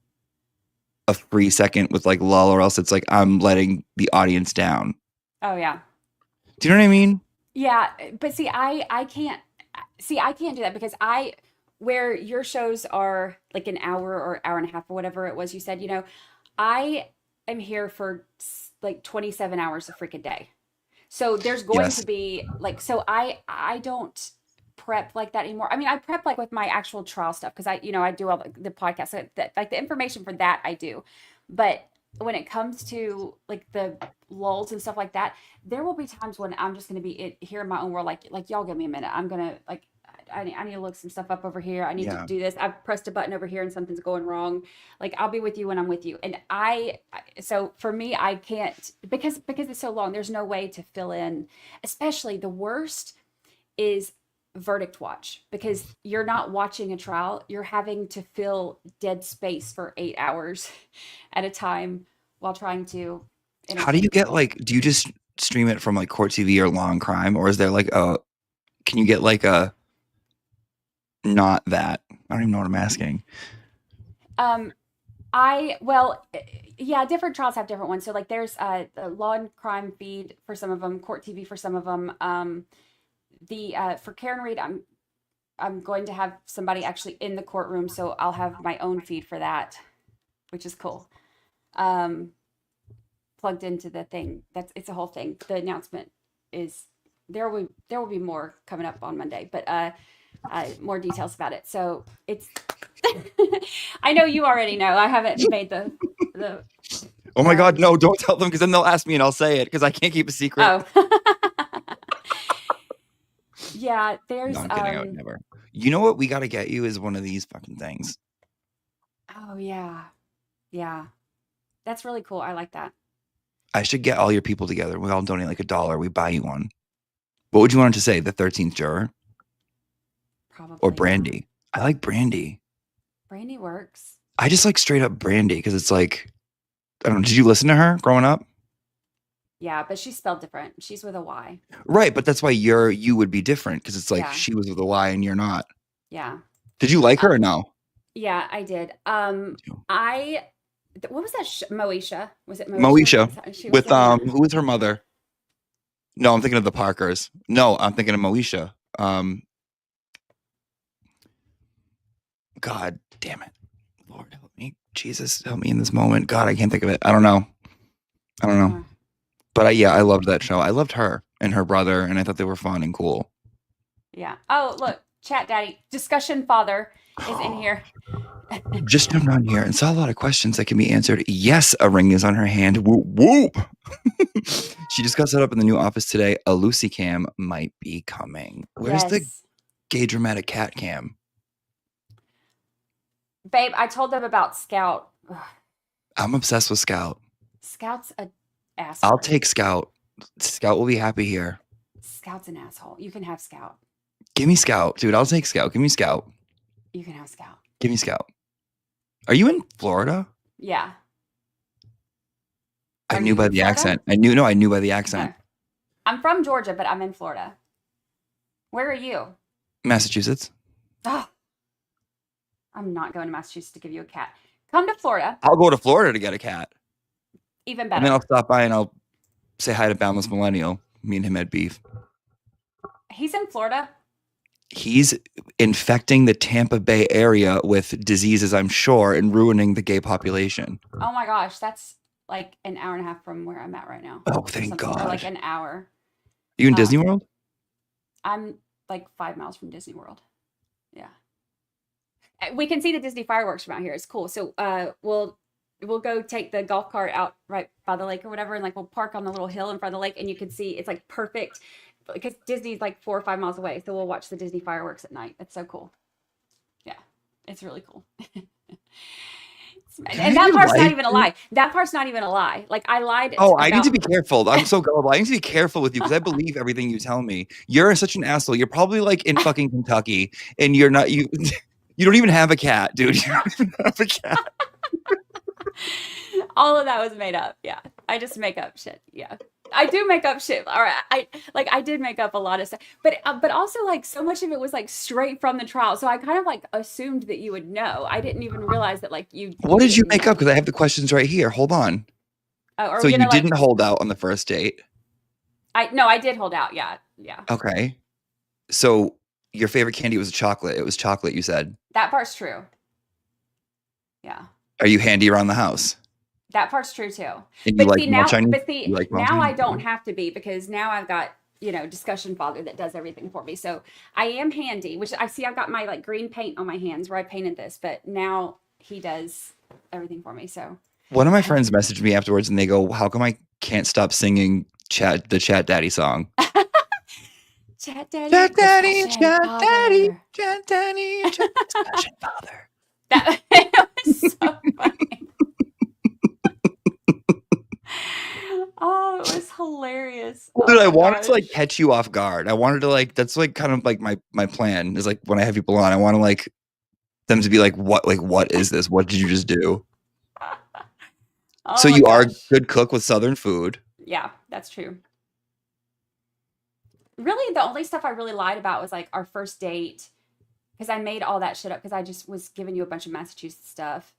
a free second with like lull, or else it's like I'm letting the audience down. Oh yeah. Do you know what I mean? Yeah, but see, I can't do that because where your shows are like an hour or hour and a half or whatever it was you said, I am here for like 27 hours a freaking day. So there's going to be like, so I don't prep like that anymore. I mean, I prep like with my actual trial stuff because I do all the podcasts, so like the information for that I do. But when it comes to like the lulls and stuff like that, there will be times when I'm just going to be here in my own world. Like y'all give me a minute. I'm going to like, I need to look some stuff up over here. I need to do this. I've pressed a button over here and something's going wrong. Like, I'll be with you when I'm with you. And so for me, I can't, because it's so long, there's no way to fill in, especially the worst is verdict watch, because you're not watching a trial. You're having to fill dead space for 8 hours at a time while trying to. How do you get do you just stream it from like Court TV or Law and Crime? Or is there like can you get like not that? I don't even know what I'm asking. Different trials have different ones. So like there's the Law and Crime feed for some of them, Court TV for some of them. For Karen Reed, I'm going to have somebody actually in the courtroom, so I'll have my own feed for that, which is cool. Plugged into the thing. It's a whole thing. The announcement is there will be more coming up on Monday, but more details about it. So it's I know you already know. I haven't made the Oh my God, no, don't tell them, because then they'll ask me and I'll say it because I can't keep a secret. Oh. Yeah, there's no, I'm kidding, I would never. You know what we got to get you is one of these fucking things. Oh yeah. Yeah. That's really cool. I like that. I should get all your people together. We all donate like $1. We buy you one. What would you want it to say? The 13th juror? Probably. Or Brandi? I like Brandi. Brandi works. I just like straight up Brandi because it's like, I don't know. Did you listen to her growing up? Yeah, but she's spelled different. She's with a Y. Right, but that's why you would be different because it's like Yeah. she was with a Y and you're not. Yeah. Did you like her or no? Yeah, I did. What was that? Moesha? Was it Moesha She was with the one- who was her mother? No, I'm thinking of the Parkers. No, I'm thinking of Moesha. God damn it. Lord help me. Jesus help me in this moment. God, I can't think of it. I don't know. But I loved that show. I loved her and her brother, and I thought they were fun and cool. Yeah. Oh, look, Chat Daddy, Discussion Father is in here. Just jumped on here and saw a lot of questions that can be answered. Yes, a ring is on her hand. Whoop, whoop. She just got set up in the new office today. A Lucy cam might be coming. Where's the gay dramatic cat cam? Babe, I told them about Scout. Ugh. I'm obsessed with Scout. Scout's a asshole. I'll take Scout. Scout will be happy here. Scout's an asshole. You can have Scout. Give me Scout. Dude, I'll take Scout. Give me Scout. You can have Scout. Give me Scout. Are you in Florida? Yeah. I Are knew you by in the Florida? accent. I knew by the accent. No. I'm from Georgia, but I'm in Florida. Where are you? Massachusetts. Oh, I'm not going to Massachusetts to give you a cat. Come to Florida. I'll go to Florida to get a cat. Even better. And then I'll stop by and I'll say hi to Boundless Millennial. Me and him had beef. He's in Florida. He's infecting the Tampa Bay area with diseases, I'm sure, and ruining the gay population. Oh my gosh, that's like an hour and a half from where I'm at right now. Oh, thank God. Or like an hour. Are you in Disney World? I'm like 5 miles from Disney World. Yeah. We can see the Disney fireworks from out here. It's cool. So we'll go take the golf cart out right by the lake or whatever, and like we'll park on the little hill in front of the lake, and you can see it's like perfect because Disney's like 4 or 5 miles away. So we'll watch the Disney fireworks at night. It's so cool. Yeah, it's really cool. And that part's not even a lie. That part's not even a lie. Like I lied. Oh, I need to be careful. I'm so gullible. I need to be careful with you because I believe everything you tell me. You're such an asshole. You're probably like in fucking Kentucky, and you're not. You don't even have a cat, dude. You don't even have a cat. All of that was made up. Yeah, I just make up shit. Yeah, I do make up shit. All right, I did make up a lot of stuff, but also like so much of it was like straight from the trial. So I kind of like assumed that you would know. I didn't even realize that like you. What did you make up? Because I have the questions right here. Hold on. So you didn't hold out on the first date? I did hold out. Yeah. Okay. So your favorite candy was chocolate. It was chocolate, you said. That part's true. Yeah. Are you handy around the house? That part's true too. And But you see, now, now I don't have to be because now I've got, Discussion Father that does everything for me. So I am handy, which I see I've got my like green paint on my hands where I painted this, but now he does everything for me. So one of my friends messaged me afterwards and they go, how come I can't stop singing the Chat Daddy song? Chat Daddy, Chat Daddy, Discussion Chat Father. Daddy, Chat Daddy, Chat Discussion Father. That was so funny. Oh, it was hilarious. Well, dude, I wanted to like catch you off guard. I wanted to like, that's like kind of like my plan is like when I have people on, I want to like them to be like, what is this? What did you just do? So you are a good cook with Southern food. Yeah, that's true. Really, the only stuff I really lied about was like our first date because I made all that shit up because I just was giving you a bunch of Massachusetts stuff.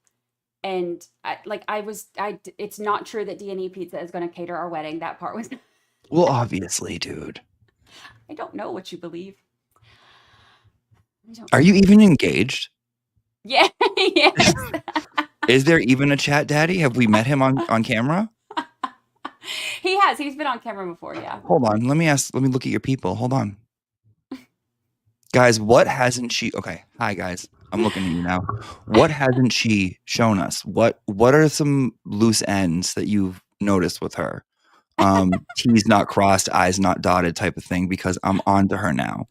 And it's not true that D&E Pizza is going to cater our wedding. That part was. Well, obviously, dude. I don't know what you believe. Are you even engaged? Yeah. Yes. Is there even a Chat Daddy? Have we met him on camera? He has. He's been on camera before. Yeah. Hold on. Let me look at your people. Hold on. Guys, what hasn't she? Okay. Hi, guys. I'm looking at you now. What hasn't she shown us? What are some loose ends that you've noticed with her? T's not crossed, I's not dotted type of thing, because I'm on to her now.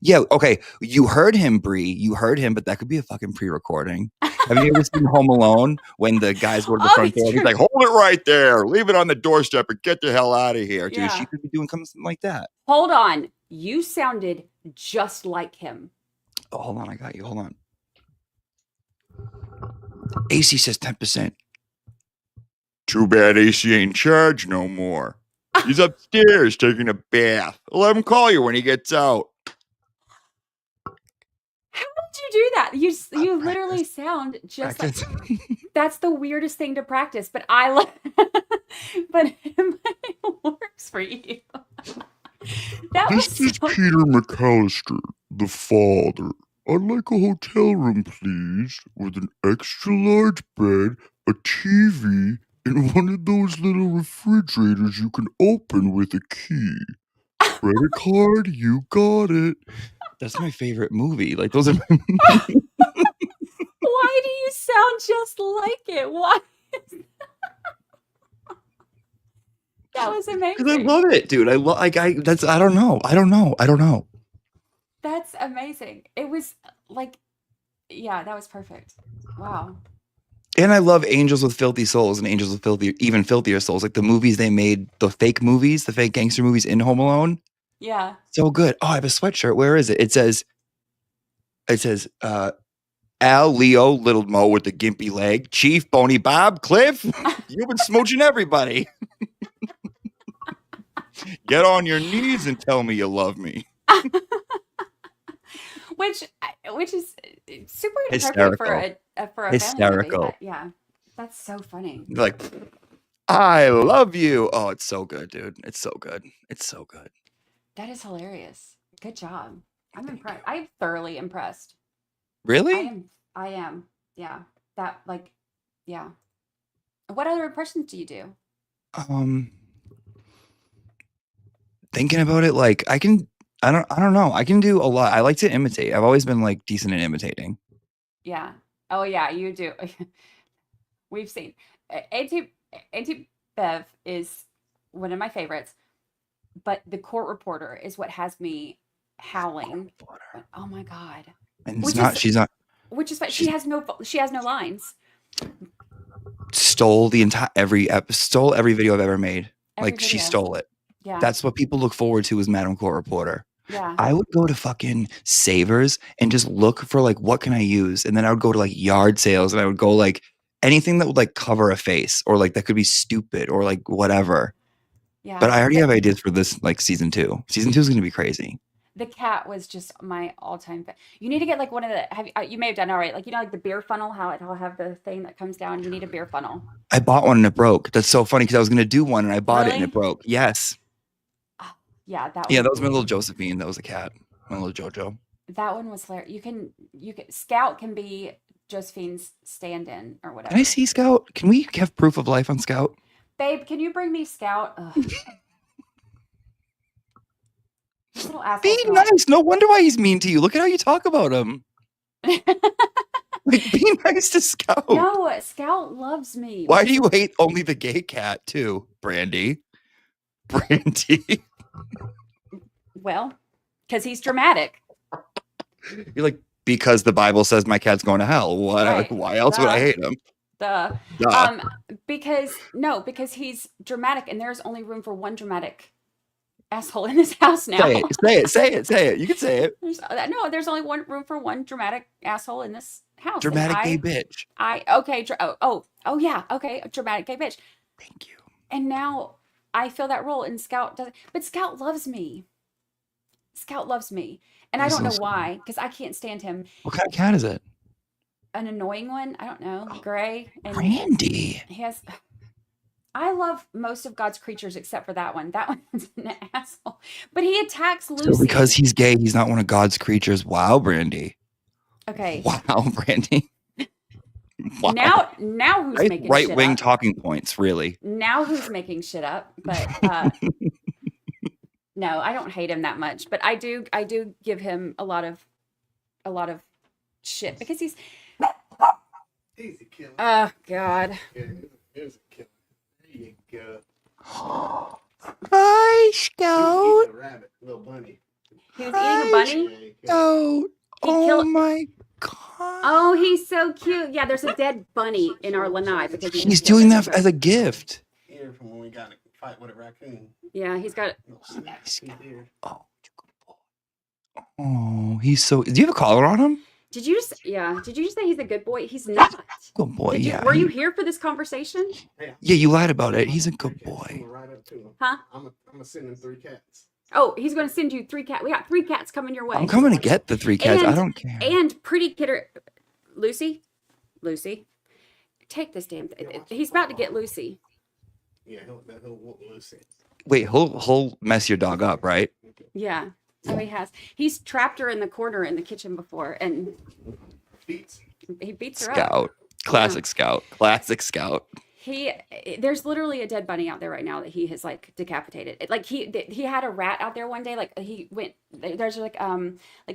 Yeah, okay. You heard him, Bree. You heard him, but that could be a fucking pre-recording. Have you ever seen Home Alone when the guys go to the front door? He's like, hold it right there. Leave it on the doorstep and get the hell out of here. Dude, Yeah. she could be doing something like that. Hold on. You sounded just like him. Oh, hold on. I got you. Hold on. AC says 10%. Too bad AC ain't in charge no more. He's upstairs taking a bath. I'll let him call you when he gets out. How did you do that? You literally sound just like. That's the weirdest thing to practice, but I love. But it works for you. This is Peter McAllister, the father. I'd like a hotel room, please, with an extra large bed, a TV, and one of those little refrigerators you can open with a key. Credit card, you got it. That's my favorite movie. Like, those are. Why do you sound just like it? Why? That was amazing. Because I love it, dude. I don't know. That's amazing. It was like, yeah, that was perfect. Wow. And I love Angels with Filthy Souls and Angels with even filthier souls. Like the movies they made, the fake gangster movies in Home Alone. Yeah. So good. Oh, I have a sweatshirt. Where is it? It says, Al, Leo, Little Mo with the gimpy leg, Chief, Boney Bob, Cliff. You've been smooching everybody. Get on your knees and tell me you love me. Which is super Hysterical. appropriate for a Hysterical. family movie. Yeah, that's so funny. Like, I love you. Oh, it's so good, dude. It's so good. It's so good. That is hilarious. Good job. I'm impressed. I'm thoroughly impressed. Really? I am. Yeah. That yeah. What other impressions do you do? Thinking about it, like I don't know. I can do a lot. I like to imitate. I've always been like decent at imitating. Yeah. Oh yeah, you do. We've seen Auntie Bev is one of my favorites, but the court reporter is what has me howling. Oh my god! And she's not. Which is fine. She has no lines. Stole every video I've ever made. She stole it. Yeah. That's what people look forward to as Madam Court Reporter. Yeah. I would go to fucking Savers and just look for like, what can I use? And then I would go to like yard sales and I would go like anything that would like cover a face or like that could be stupid or like whatever. Yeah. But I already have ideas for this like season 2. Season 2 is going to be crazy. The cat was just my all-time favorite. You need to get like one of the, you may have done all right. Like, like the beer funnel, how it'll have the thing that comes down. You need a beer funnel. I bought one and it broke. That's so funny because I was going to do one and I bought it and it broke. Yes. Yeah, that was my little Josephine. That was a cat. My little Jojo. That one was hilarious. You can Scout can be Josephine's stand-in or whatever. Can I see Scout? Can we have proof of life on Scout? Babe, can you bring me Scout? This little asshole. Be nice. No wonder why he's mean to you. Look at how you talk about him. Like, be nice to Scout. No, Scout loves me. Why do you hate only the gay cat too, Brandi? Well, because he's dramatic. You're like, because the Bible says my cat's going to hell. What? Right. Why else would I hate him? Because he's dramatic, and there's only room for one dramatic asshole in this house now. Say it. You can say it. There's only room for one dramatic asshole in this house. Dramatic gay bitch. Dramatic gay bitch. Thank you. And now I fill that role, and Scout doesn't. But Scout loves me. And I don't know why, because I can't stand him. What kind of cat is it? An annoying one. I don't know. Gray. And Brandi. I love most of God's creatures except for that one. That one's an asshole. But he attacks Lucy. So because he's gay, he's not one of God's creatures. Wow, Brandi. Okay. Wow, Brandi. Wow. Now who's making right-wing talking points, really. Now who's making shit up? But no, I don't hate him that much. But I do give him a lot of shit because he's a killer. Oh God. Yeah, here's a killer. There you go. Hi, Scout. A rabbit, little bunny. He was eating a bunny. Scout. Oh my God. Oh, he's so cute. Yeah, there's a dead bunny in our lanai because He's doing that as a gift. Here from when we got in a fight with a raccoon. Yeah, he's got. Oh, he's so. Do you have a collar on him? Did you just? Yeah. Did you just say he's a good boy? He's not. Good boy. Yeah. Were you here for this conversation? Yeah, you lied about it. He's a good boy. Huh? I'm gonna send him 3 cats. Oh, he's going to send you 3 cats. We got 3 cats coming your way. I'm coming to get the 3 cats. I don't care. And pretty kidder, Lucy, take this damn thing. He's about to get Lucy. Yeah, he'll whoop Lucy. Wait, he'll mess your dog up, right? Yeah. Oh, he has. He's trapped her in the corner in the kitchen before, and he beats her up. Scout. Classic Scout. Classic Scout. There's literally a dead bunny out there right now that he has like decapitated. Like he had a rat out there one day. Like he went. There's like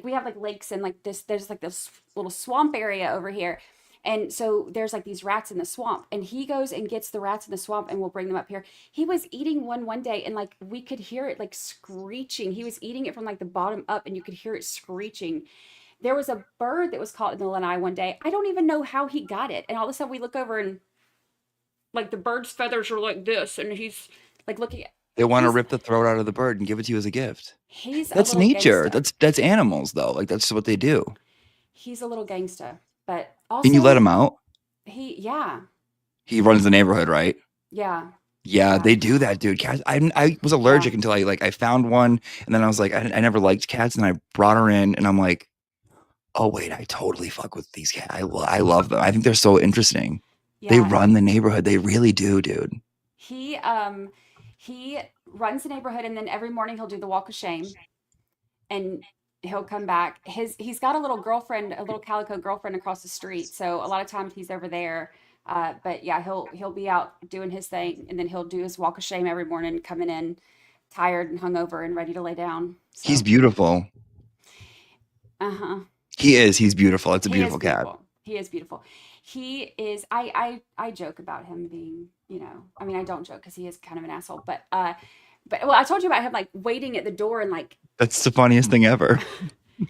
we have like lakes and like this. There's like this little swamp area over here. And so there's like these rats in the swamp, and he goes and gets the rats in the swamp and we'll bring them up here. He was eating one day, and like we could hear it like screeching. He was eating it from like the bottom up, and you could hear it screeching. There was a bird that was caught in the lanai one day. I don't even know how he got it. And all of a sudden we look over and like the bird's feathers are like this, and he's like looking at. They want to rip the throat out of the bird and give it to you as a gift. That's nature. Gangsta. That's animals though. Like that's what they do. He's a little gangsta, but also. Can you let him out? Yeah. He runs the neighborhood, right? Yeah. Yeah, they do that, dude. Cats. I was allergic until I found one, and then I was like, I never liked cats, and I brought her in, and I'm like, oh wait, I totally fuck with these cats. I love them. I think they're so interesting. Yeah. They run the neighborhood. They really do, dude. He runs the neighborhood, and then every morning he'll do the walk of shame, and he'll come back. He's got a little girlfriend, a little calico girlfriend across the street. So a lot of times he's over there. But yeah, he'll be out doing his thing, and then he'll do his walk of shame every morning, coming in tired and hungover and ready to lay down. So. He's beautiful. He is. He's beautiful. It's a beautiful cat. He is beautiful. He is. I joke about him being, I mean, I don't joke because he is kind of an asshole, but well, I told you about him like waiting at the door and like. That's the funniest thing ever.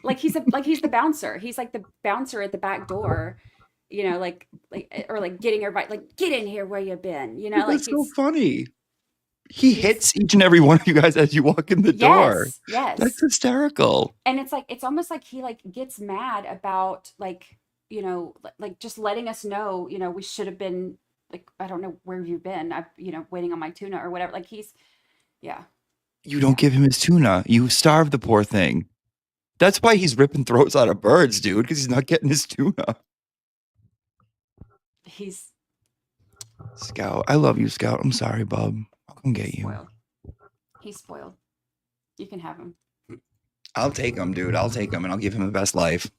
Like he's the bouncer. He's like the bouncer at the back door, or like getting everybody like, get in here where you been, like. That's so funny. He hits each and every one of you guys as you walk in the door. Yes. That's hysterical. And it's almost like he like gets mad about like, like just letting us know, we should have been like, I don't know where you've been. Waiting on my tuna or whatever. Like yeah. You don't give him his tuna. You starve the poor thing. That's why he's ripping throats out of birds, dude, because he's not getting his tuna. He's Scout. I love you, Scout. I'm sorry, bub. I'll come get you. Spoiled. He's spoiled. You can have him. I'll take him, dude. I'll take him, and I'll give him the best life.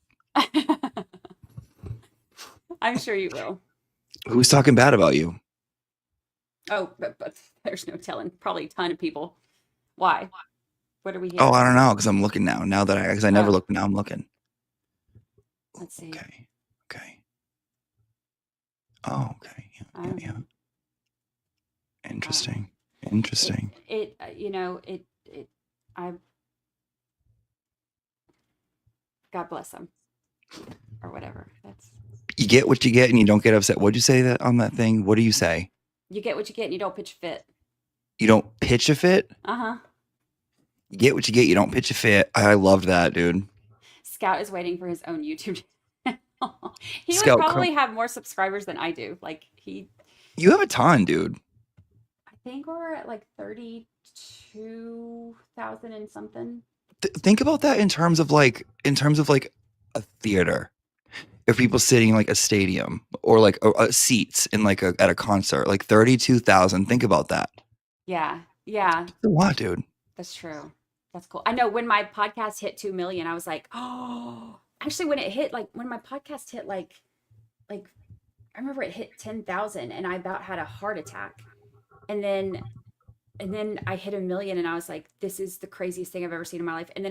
I'm sure you will. Who's talking bad about you? Oh, but there's no telling. Probably a ton of people. Why? What are we here? Oh, I don't know, because I'm looking now. Now that because I never looked, now I'm looking. Let's see. Okay. Oh, okay. Yeah. Interesting. God bless them, or whatever. That's. You get what you get, and you don't get upset. What'd you say that on that thing? What do you say? You get what you get, and you don't pitch a fit. You don't pitch a fit? Uh-huh. You get what you get. You don't pitch a fit. I loved that, dude. Scout is waiting for his own YouTube channel. He Scout, would probably have more subscribers than I do. Like You have a ton, dude. I think we're at like 32,000 and something. Think about that in terms of like a theater. If people sitting in like a stadium or like seats in like at a concert, like 32,000. Think about that. Yeah. That's a lot, dude. That's true. That's cool. I know when my podcast hit 2 million, I was like, oh, actually when my podcast hit like, I remember it hit 10,000 and I about had a heart attack. And then I hit 1 million and I was like, this is the craziest thing I've ever seen in my life. And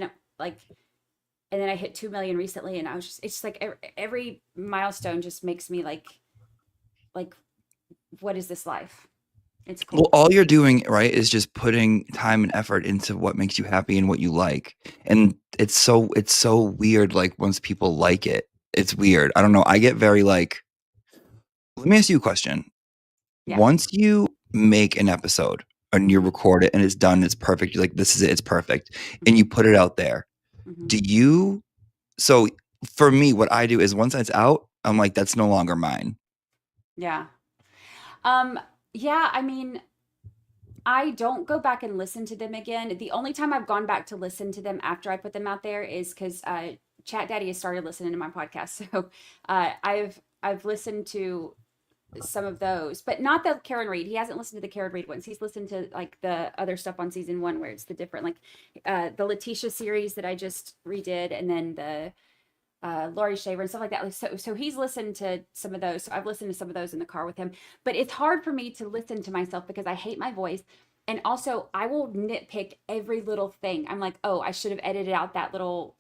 then I hit 2 million recently, and I was it's just like every milestone just makes me like, what is this life? It's cool. Well, all you're doing, right, is just putting time and effort into what makes you happy and what you like. And it's so weird, like once people like it, it's weird. I don't know. I get very like, let me ask you a question. Yeah. Once you make an episode and you record it and it's done, it's perfect. You're like, this is it. It's perfect. And you put it out there. Mhm. So for me, what I do is once that's out, I'm like, that's no longer mine. Yeah. Yeah, I mean, I don't go back and listen to them again. The only time I've gone back to listen to them after I put them out there is because Chat Daddy has started listening to my podcast. So I've listened to some of those, but not the Karen Reed. He hasn't listened to the Karen Reed ones. He's listened to like the other stuff on season 1 where it's the different, like the Letitia series that I just redid, and then the Laurie Shaver and stuff like that. Like, so he's listened to some of those. So I've listened to some of those in the car with him. But it's hard for me to listen to myself because I hate my voice. And also I will nitpick every little thing. I'm like, oh, I should have edited out that little,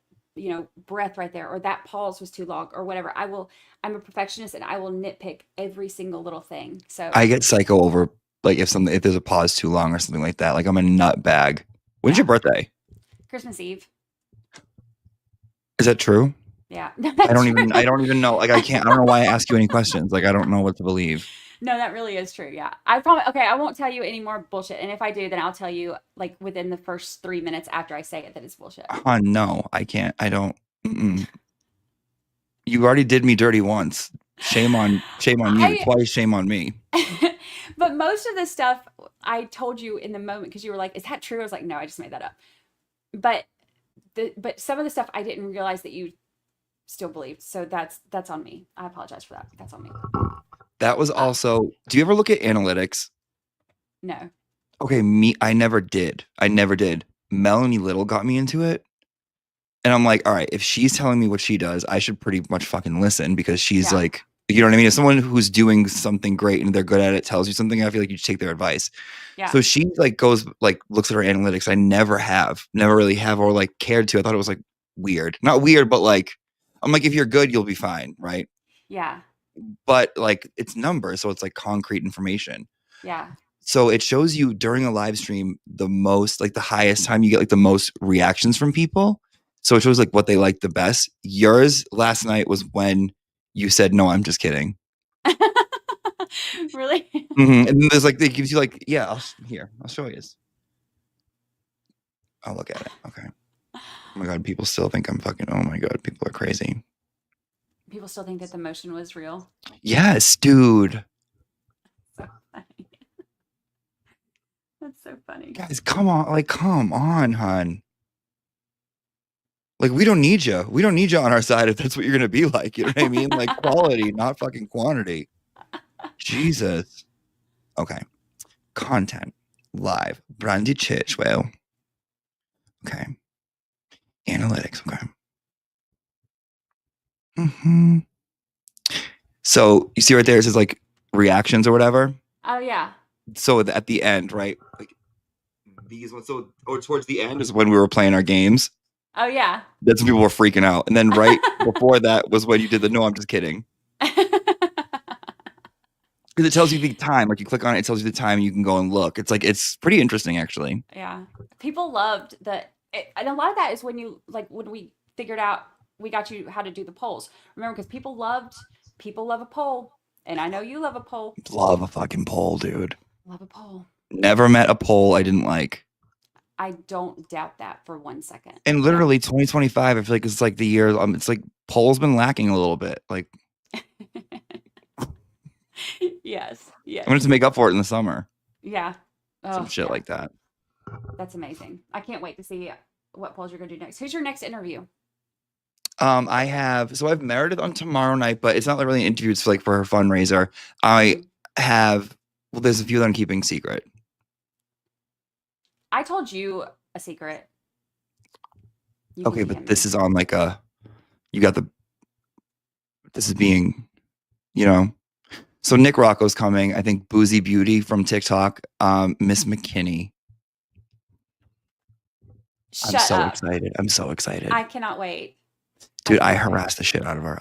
breath right there, or that pause was too long, or whatever. I'm a perfectionist and I will nitpick every single little thing. So I get psycho over like if there's a pause too long or something like that. Like I'm a nut bag. When's your birthday? Christmas Eve. Is that true? Yeah. I don't even know. Like I don't know why I ask you any questions. Like I don't know what to believe. No, that really is true. Yeah. I promise. Okay. I won't tell you any more bullshit. And if I do, then I'll tell you like within the first 3 minutes after I say it that it's bullshit. No, I can't. I don't. You already did me dirty once. Shame on you. Twice shame on me. But most of the stuff I told you in the moment because you were like, is that true? I was like, no, I just made that up. But some of the stuff I didn't realize that you still believed. So that's on me. I apologize for that. That's on me. That was also, do you ever look at analytics? No. Okay, I never did. Melanie Little got me into it. And I'm like, all right, if she's telling me what she does, I should pretty much fucking listen because she's like, you know what I mean? If someone who's doing something great and they're good at it tells you something, I feel like you should take their advice. Yeah. So she like looks at her analytics. I never really have or like cared to. I thought it was like weird. Not weird, but like, I'm like, if you're good, you'll be fine, right? Yeah. But like it's numbers, so it's like concrete information. Yeah. So it shows you during a live stream the most, like the highest time you get like the most reactions from people. So it shows like what they like the best. Yours last night was when you said, no, I'm just kidding. Really? And then there's like, it gives you like, yeah, I'll show you. I'll look at it. Okay. Oh my God. People still think I'm fucking, oh my God. People are crazy. People still think that the motion was real. Yes, dude. So funny. That's so funny. Guys, come on, hon. Like, we don't need you. We don't need you on our side if that's what you're going to be like. You know what I mean? Like, quality, not fucking quantity. Jesus. Okay. Content. Live. BrandiChurchwell. Okay. Analytics. Okay. So, you see right there, it says, like, reactions or whatever. Oh, yeah. So, at the end, right? Like, these ones. So, or towards the end is when we were playing our games. Oh, yeah. That's when people were freaking out. And then right before that was when you did the no, I'm just kidding. Because it tells you the time. Like you click on it, it tells you the time and you can go and look. It's like, it's pretty interesting actually. Yeah. People loved that. And a lot of that is when we figured out, we got you how to do the polls. Remember, because people love a poll. And I know you love a poll. Love a fucking poll, dude. Love a poll. Never met a poll I didn't like. I don't doubt that for 1 second. And literally 2025, I feel like it's like the year, it's like polls been lacking a little bit. Like, Yes. I'm going to make up for it in the summer. Yeah. Some shit like that. That's amazing. I can't wait to see what polls you're going to do next. Who's your next interview? I have Meredith on tomorrow night, but it's not really an interview. It's like for her fundraiser. There's a few that I'm keeping secret. I told you a secret. Okay, but this is on like this is being, so Nick Rocco's coming. I think Boozy Beauty from TikTok, Miss McKinney. I'm so excited. I cannot wait. Dude, I harassed the shit out of her.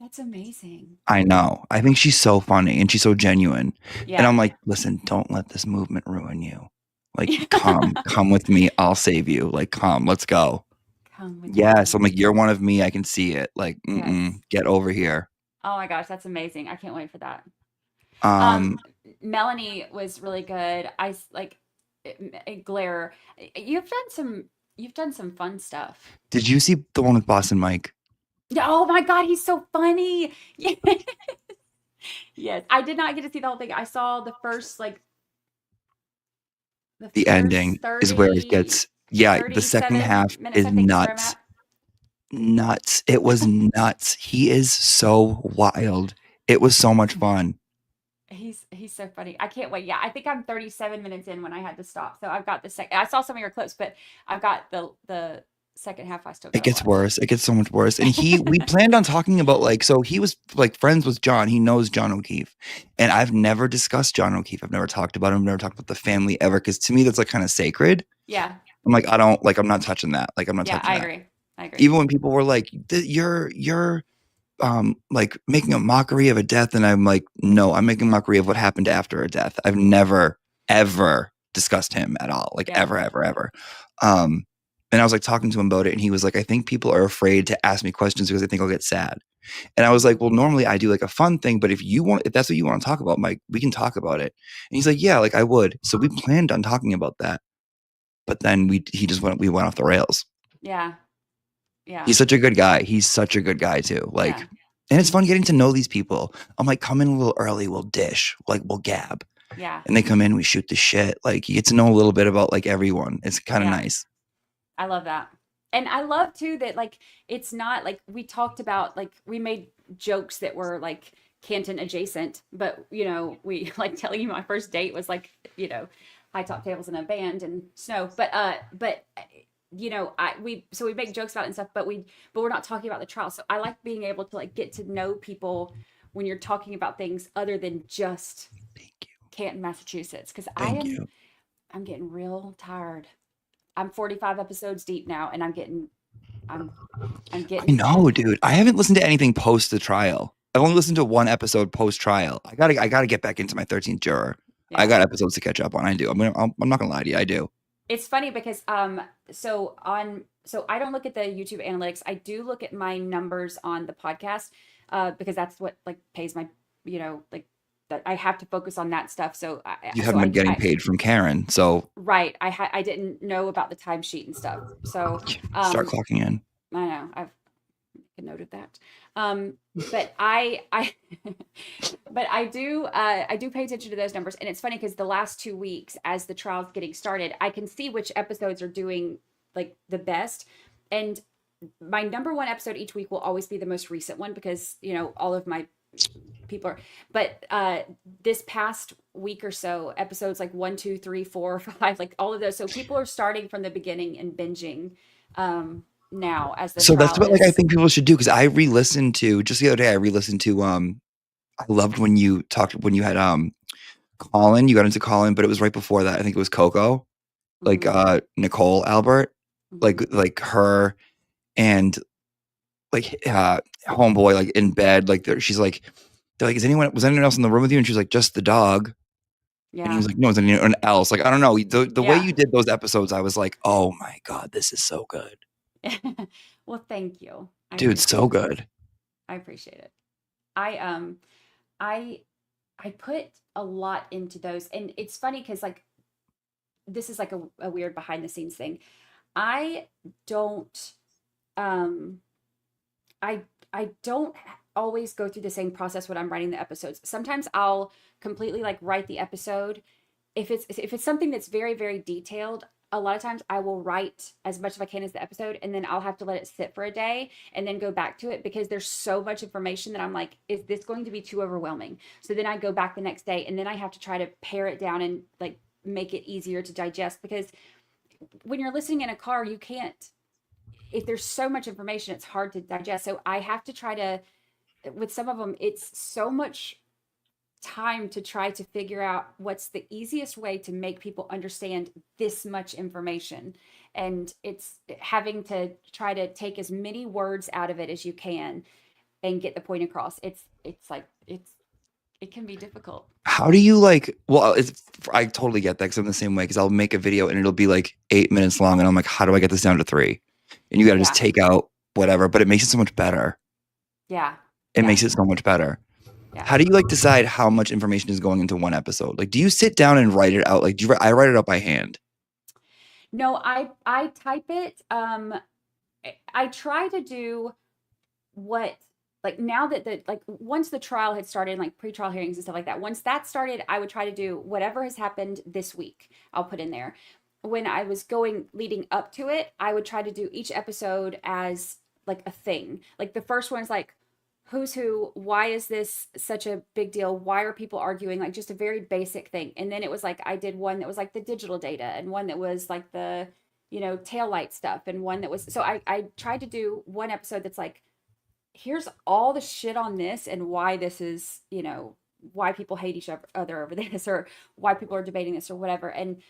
That's amazing. I know. I think she's so funny and she's so genuine. Yeah. And I'm like, listen, don't let this movement ruin you. Like, come with me. I'll save you. Like, come, let's go. come with Yes, me. I'm like, you're one of me. I can see it. Like, Yes. get over here. Oh my gosh, that's amazing. I can't wait for that. Um, Melanie was really good. Glare. You've done some fun stuff. did you see the one with Boston Mike? Yeah, oh my God, he's so funny. Yes. Yes. I did not get to see the whole thing. I saw the first The ending is where it gets. Yeah, the second 37 half minutes, is I think, is where I'm nuts. at. Nuts. It was nuts. He is so wild. It was so much fun. He's so funny. I can't wait. Yeah, I think I'm 37 minutes in when I had to stop. So I've got the second. I saw some of your clips, but I've got the second half. I still got It gets worse. It gets so much worse. And we planned on talking about like, so he was like friends with John. He knows John O'Keefe. And I've never discussed John O'Keefe. I've never talked about him. I've never talked about the family ever. Cause to me, that's like kind of sacred. Yeah. I'm like, I'm not touching that. Like, I'm not touching that. I agree. Even when people were like, you're like making a mockery of a death. And I'm like, no, I'm making a mockery of what happened after a death. I've never, ever discussed him at all. Like ever. And I was like talking to him about it. And he was like, I think people are afraid to ask me questions because they think I'll get sad. And I was like, well, normally I do like a fun thing, but if that's what you want to talk about, Mike, we can talk about it. And he's like, yeah, like I would. So we planned on talking about that. But then we went off the rails. Yeah. Yeah. He's such a good guy. He's such a good guy too. Like, and it's fun getting to know these people. I'm like, come in a little early. We'll dish, like we'll gab. Yeah. And they come in, we shoot the shit. Like you get to know a little bit about like everyone. It's kind of nice. I love that. And I love too that like, it's not like we talked about, like we made jokes that were like Canton adjacent, but we like telling you my first date was like, high top tables in a band and snow. But we make jokes about it and stuff, but we're not talking about the trial. So I like being able to like get to know people when you're talking about things other than just Canton, Massachusetts. Cause I'm getting real tired. I'm 45 episodes deep now and I'm getting. I know, dude. I haven't listened to anything post the trial. I've only listened to one episode post trial. I gotta get back into my 13th juror. Yeah. I got episodes to catch up on. I do. I'm not gonna lie to you. I do. It's funny because so I don't look at the YouTube analytics. I do look at my numbers on the podcast because that's what like pays my like that I have to focus on that stuff. So you haven't been getting paid from Karen, so right. I didn't know about the timesheet and stuff. So start clocking in. I know I've noted that. But I do pay attention to those numbers. And it's funny because the last 2 weeks as the trial's getting started, I can see which episodes are doing like the best. And my number one episode each week will always be the most recent one because, all of my people are, but this past week or so, episodes like 1, 2, 3, 4, 5, like all of those. So people are starting from the beginning and binging now as the so trial that's what like I think people should do because I re-listened to just the other day. I re-listened to I loved when you had Colin. You got into Colin, but it was right before that. I think it was Coco, like Nicole Albert, like her and like homeboy like in bed, like she's like they're like, was anyone else in the room with you? And she's like, just the dog. Yeah. And he was like, no, is anyone else? Like, I don't know. The way you did those episodes, I was like, oh my God, this is so good. Well, thank you. Dude, so good. I appreciate it. I put a lot into those, and it's funny because like this is like a weird behind the scenes thing. I don't always go through the same process when I'm writing the episodes. Sometimes I'll completely like write the episode. If it's something that's very, very detailed, a lot of times I will write as much as I can as the episode, and then I'll have to let it sit for a day and then go back to it because there's so much information that I'm like, is this going to be too overwhelming? So then I go back the next day and then I have to try to pare it down and like make it easier to digest because when you're listening in a car, you can't, if there's so much information, it's hard to digest. So I have to try to, with some of them, it's so much time to try to figure out what's the easiest way to make people understand this much information. And it's having to try to take as many words out of it as you can and get the point across. It can be difficult. How do you like, well, I totally get that because I'm the same way because I'll make a video and it'll be like 8 minutes long and I'm like, how do I get this down to 3? and you got to Yeah. just take out whatever, but it makes it so much better. Yeah. It Yeah. makes it so much better. Yeah. How do you like decide how much information is going into one episode? Like, do you sit down and write it out? Like, I write it out by hand. No, I type it. I try to do what, like, now that once the trial had started, like pre-trial hearings and stuff like that, once that started, I would try to do whatever has happened this week. I'll put in there. When I was leading up to it, I would try to do each episode as like a thing. Like the first one is like, who's who, why is this such a big deal, why are people arguing, like just a very basic thing. And then it was like I did one that was like the digital data, and one that was like the tail light stuff, and one that was, so I tried to do one episode that's like, here's all the shit on this and why this is, why people hate each other over this, or why people are debating this or whatever. And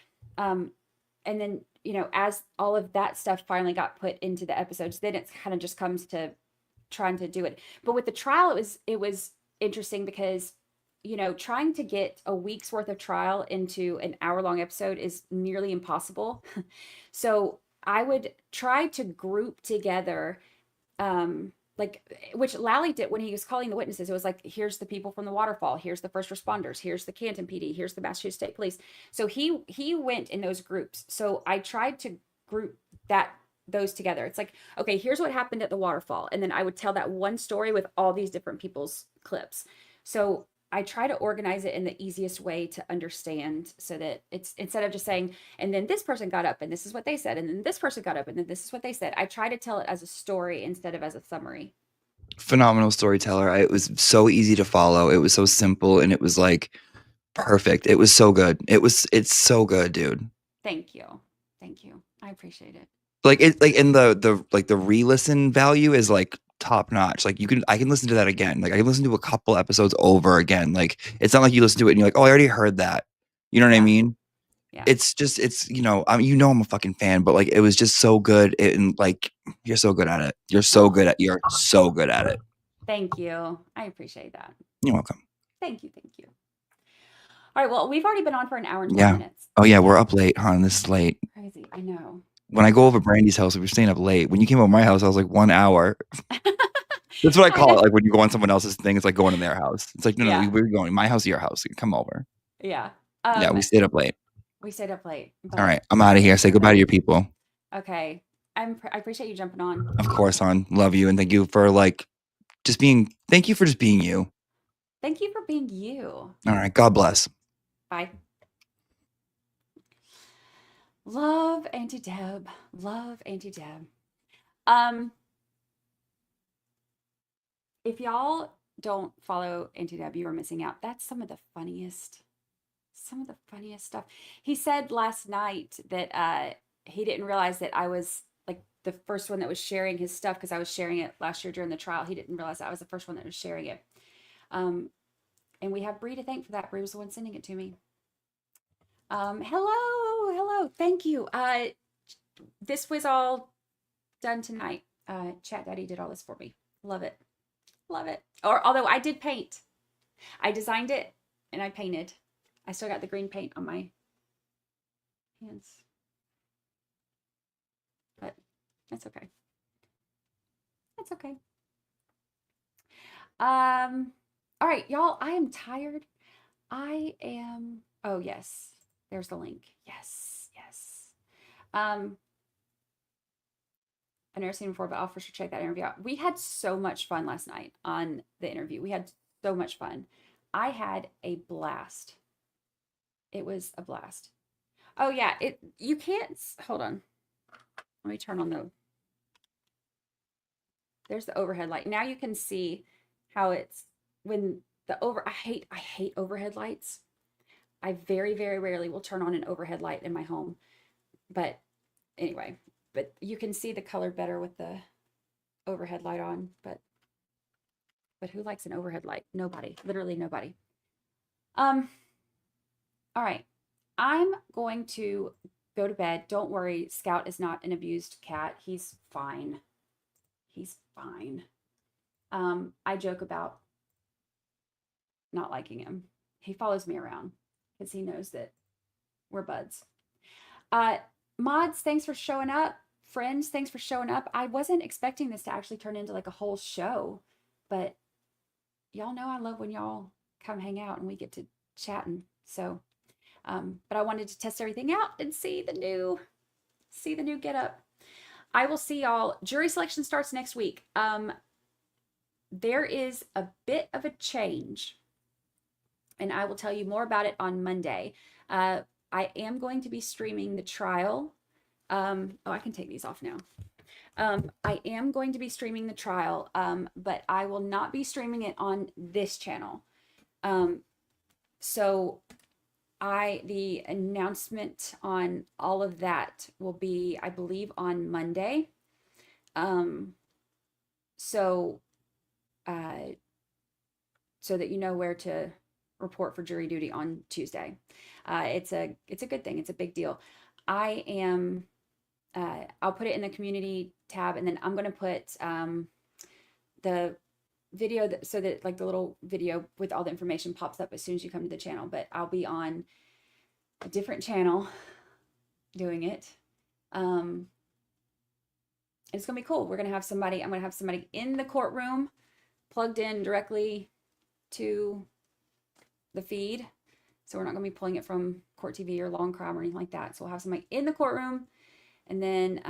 then, as all of that stuff finally got put into the episodes, then it kind of just comes to trying to do it. But with the trial, it was interesting because, trying to get a week's worth of trial into an hour-long episode is nearly impossible. So I would try to group together, which Lally did when he was calling the witnesses. It was like, here's the people from the waterfall, here's the first responders, here's the Canton PD, here's the Massachusetts State Police. So he went in those groups. So I tried to group those together. It's like, okay, here's what happened at the waterfall, and then I would tell that one story with all these different people's clips. So I try to organize it in the easiest way to understand, so that it's, instead of just saying, and then this person got up and this is what they said, and then this person got up and then this is what they said, I try to tell it as a story instead of as a summary. Phenomenal storyteller. It was so easy to follow. It was so simple, and it was like perfect. It was so good. It's so good, dude. Thank you. I appreciate it. And the re-listen value is like top notch. Like I can listen to that again. Like I can listen to a couple episodes over again. Like it's not like you listen to it and you're like, oh, I already heard that. You know what I mean? Yeah. It's I'm a fucking fan, but like it was just so good. And like you're so good at it. You're so good at it. Thank you. I appreciate that. You're welcome. Thank you. All right. Well, we've already been on for an hour and 12 minutes. Oh yeah, we're up late, hon. This is late. Crazy. I know. When I go over Brandi's house, we were staying up late. When you came over my house, I was like 1 hour. That's what I call it. Like when you go on someone else's thing, it's like going to their house. It's like, no, we're going to my house, your house. Come over. Yeah. We stayed up late. All right. I'm out of here. Say goodbye to your people. Okay. I appreciate you jumping on. Of course, hon. Love you. And thank you for thank you for just being you. Thank you for being you. All right. God bless. Bye. Love Auntie Deb. If y'all don't follow Auntie Deb, you are missing out. That's some of the funniest stuff. He said last night that he didn't realize that I was like the first one that was sharing his stuff, because I was sharing it last year during the trial. He didn't realize that I was the first one that was sharing it. And we have Bree to thank for that. Bree was the one sending it to me. Hello. Thank you. This was all done tonight. Chat Daddy did all this for me. Love it. Or although I did paint. I designed it and I painted. I still got the green paint on my hands. But that's okay. All right, y'all, I am tired. Oh yes. There's the link. Yes. I've never seen it before, but I'll for sure check that interview out. We had so much fun last night on the interview. We had so much fun. I had a blast. It was a blast. Oh yeah, you can't, hold on. Let me turn on there's the overhead light. Now you can see how it's I hate overhead lights. I very, very rarely will turn on an overhead light in my home. But anyway, you can see the color better with the overhead light on. But who likes an overhead light? Nobody. Literally nobody. All right. I'm going to go to bed. Don't worry. Scout is not an abused cat. He's fine. I joke about not liking him. He follows me around because he knows that we're buds. Mods, thanks for showing up. friends, thanks for showing up. I wasn't expecting this to actually turn into like a whole show, but y'all know I love when y'all come hang out and we get to chatting. So, but I wanted to test everything out and see the new getup. I will see y'all. Jury selection starts next week. There is a bit of a change, and I will tell you more about it on Monday. I am going to be streaming the trial. Oh, I can take these off now. I am going to be streaming the trial, but I will not be streaming it on this channel. So the announcement on all of that will be, I believe, on Monday. So that you know where to report for jury duty on Tuesday. It's a good thing. It's a big deal. I'll put it in the community tab, and then I'm going to put the video so that like the little video with all the information pops up as soon as you come to the channel. But I'll be on a different channel doing it. It's going to be cool. I'm going to have somebody in the courtroom plugged in directly to the feed. So we're not going to be pulling it from Court TV or Long Crime or anything like that. So we'll have somebody in the courtroom, and then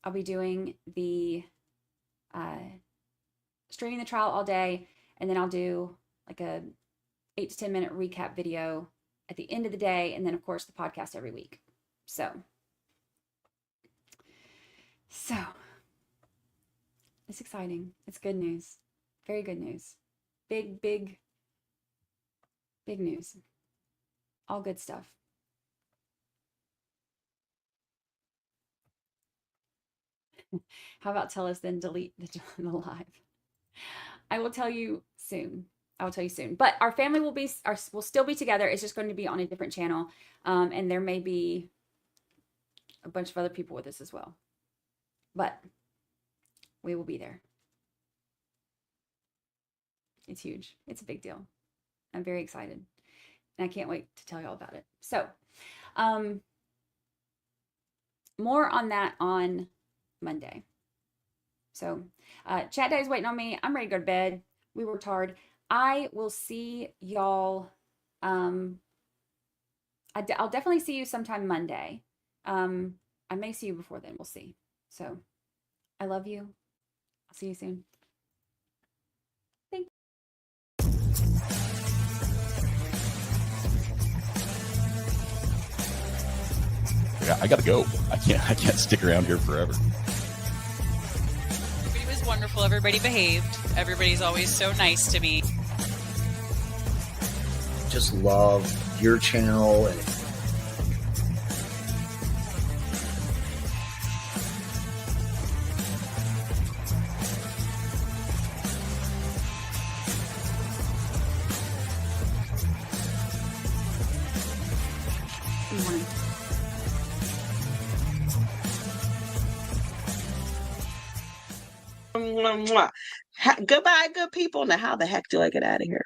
I'll be doing the streaming the trial all day, and then I'll do like a 8 to 10 minute recap video at the end of the day, and then of course the podcast every week. So it's exciting. It's good news. Very good news. Big news. All good stuff. How about tell us then delete the live? I will tell you soon. But our family will still be together. It's just going to be on a different channel. And there may be a bunch of other people with us as well. But we will be there. It's huge. It's a big deal. I'm very excited. And I can't wait to tell you all about it. So, more on that on Monday. So, chat day is waiting on me. I'm ready to go to bed. We worked hard. I will see y'all. I'll definitely see you sometime Monday. I may see you before then. We'll see. So, I love you. I'll see you soon. Thank you. Yeah, I gotta go. I can't stick around here forever. Everybody was wonderful. Everybody behaved. Everybody's always so nice to me. Just love your channel and Goodbye, good people. Now, how the heck do I get out of here?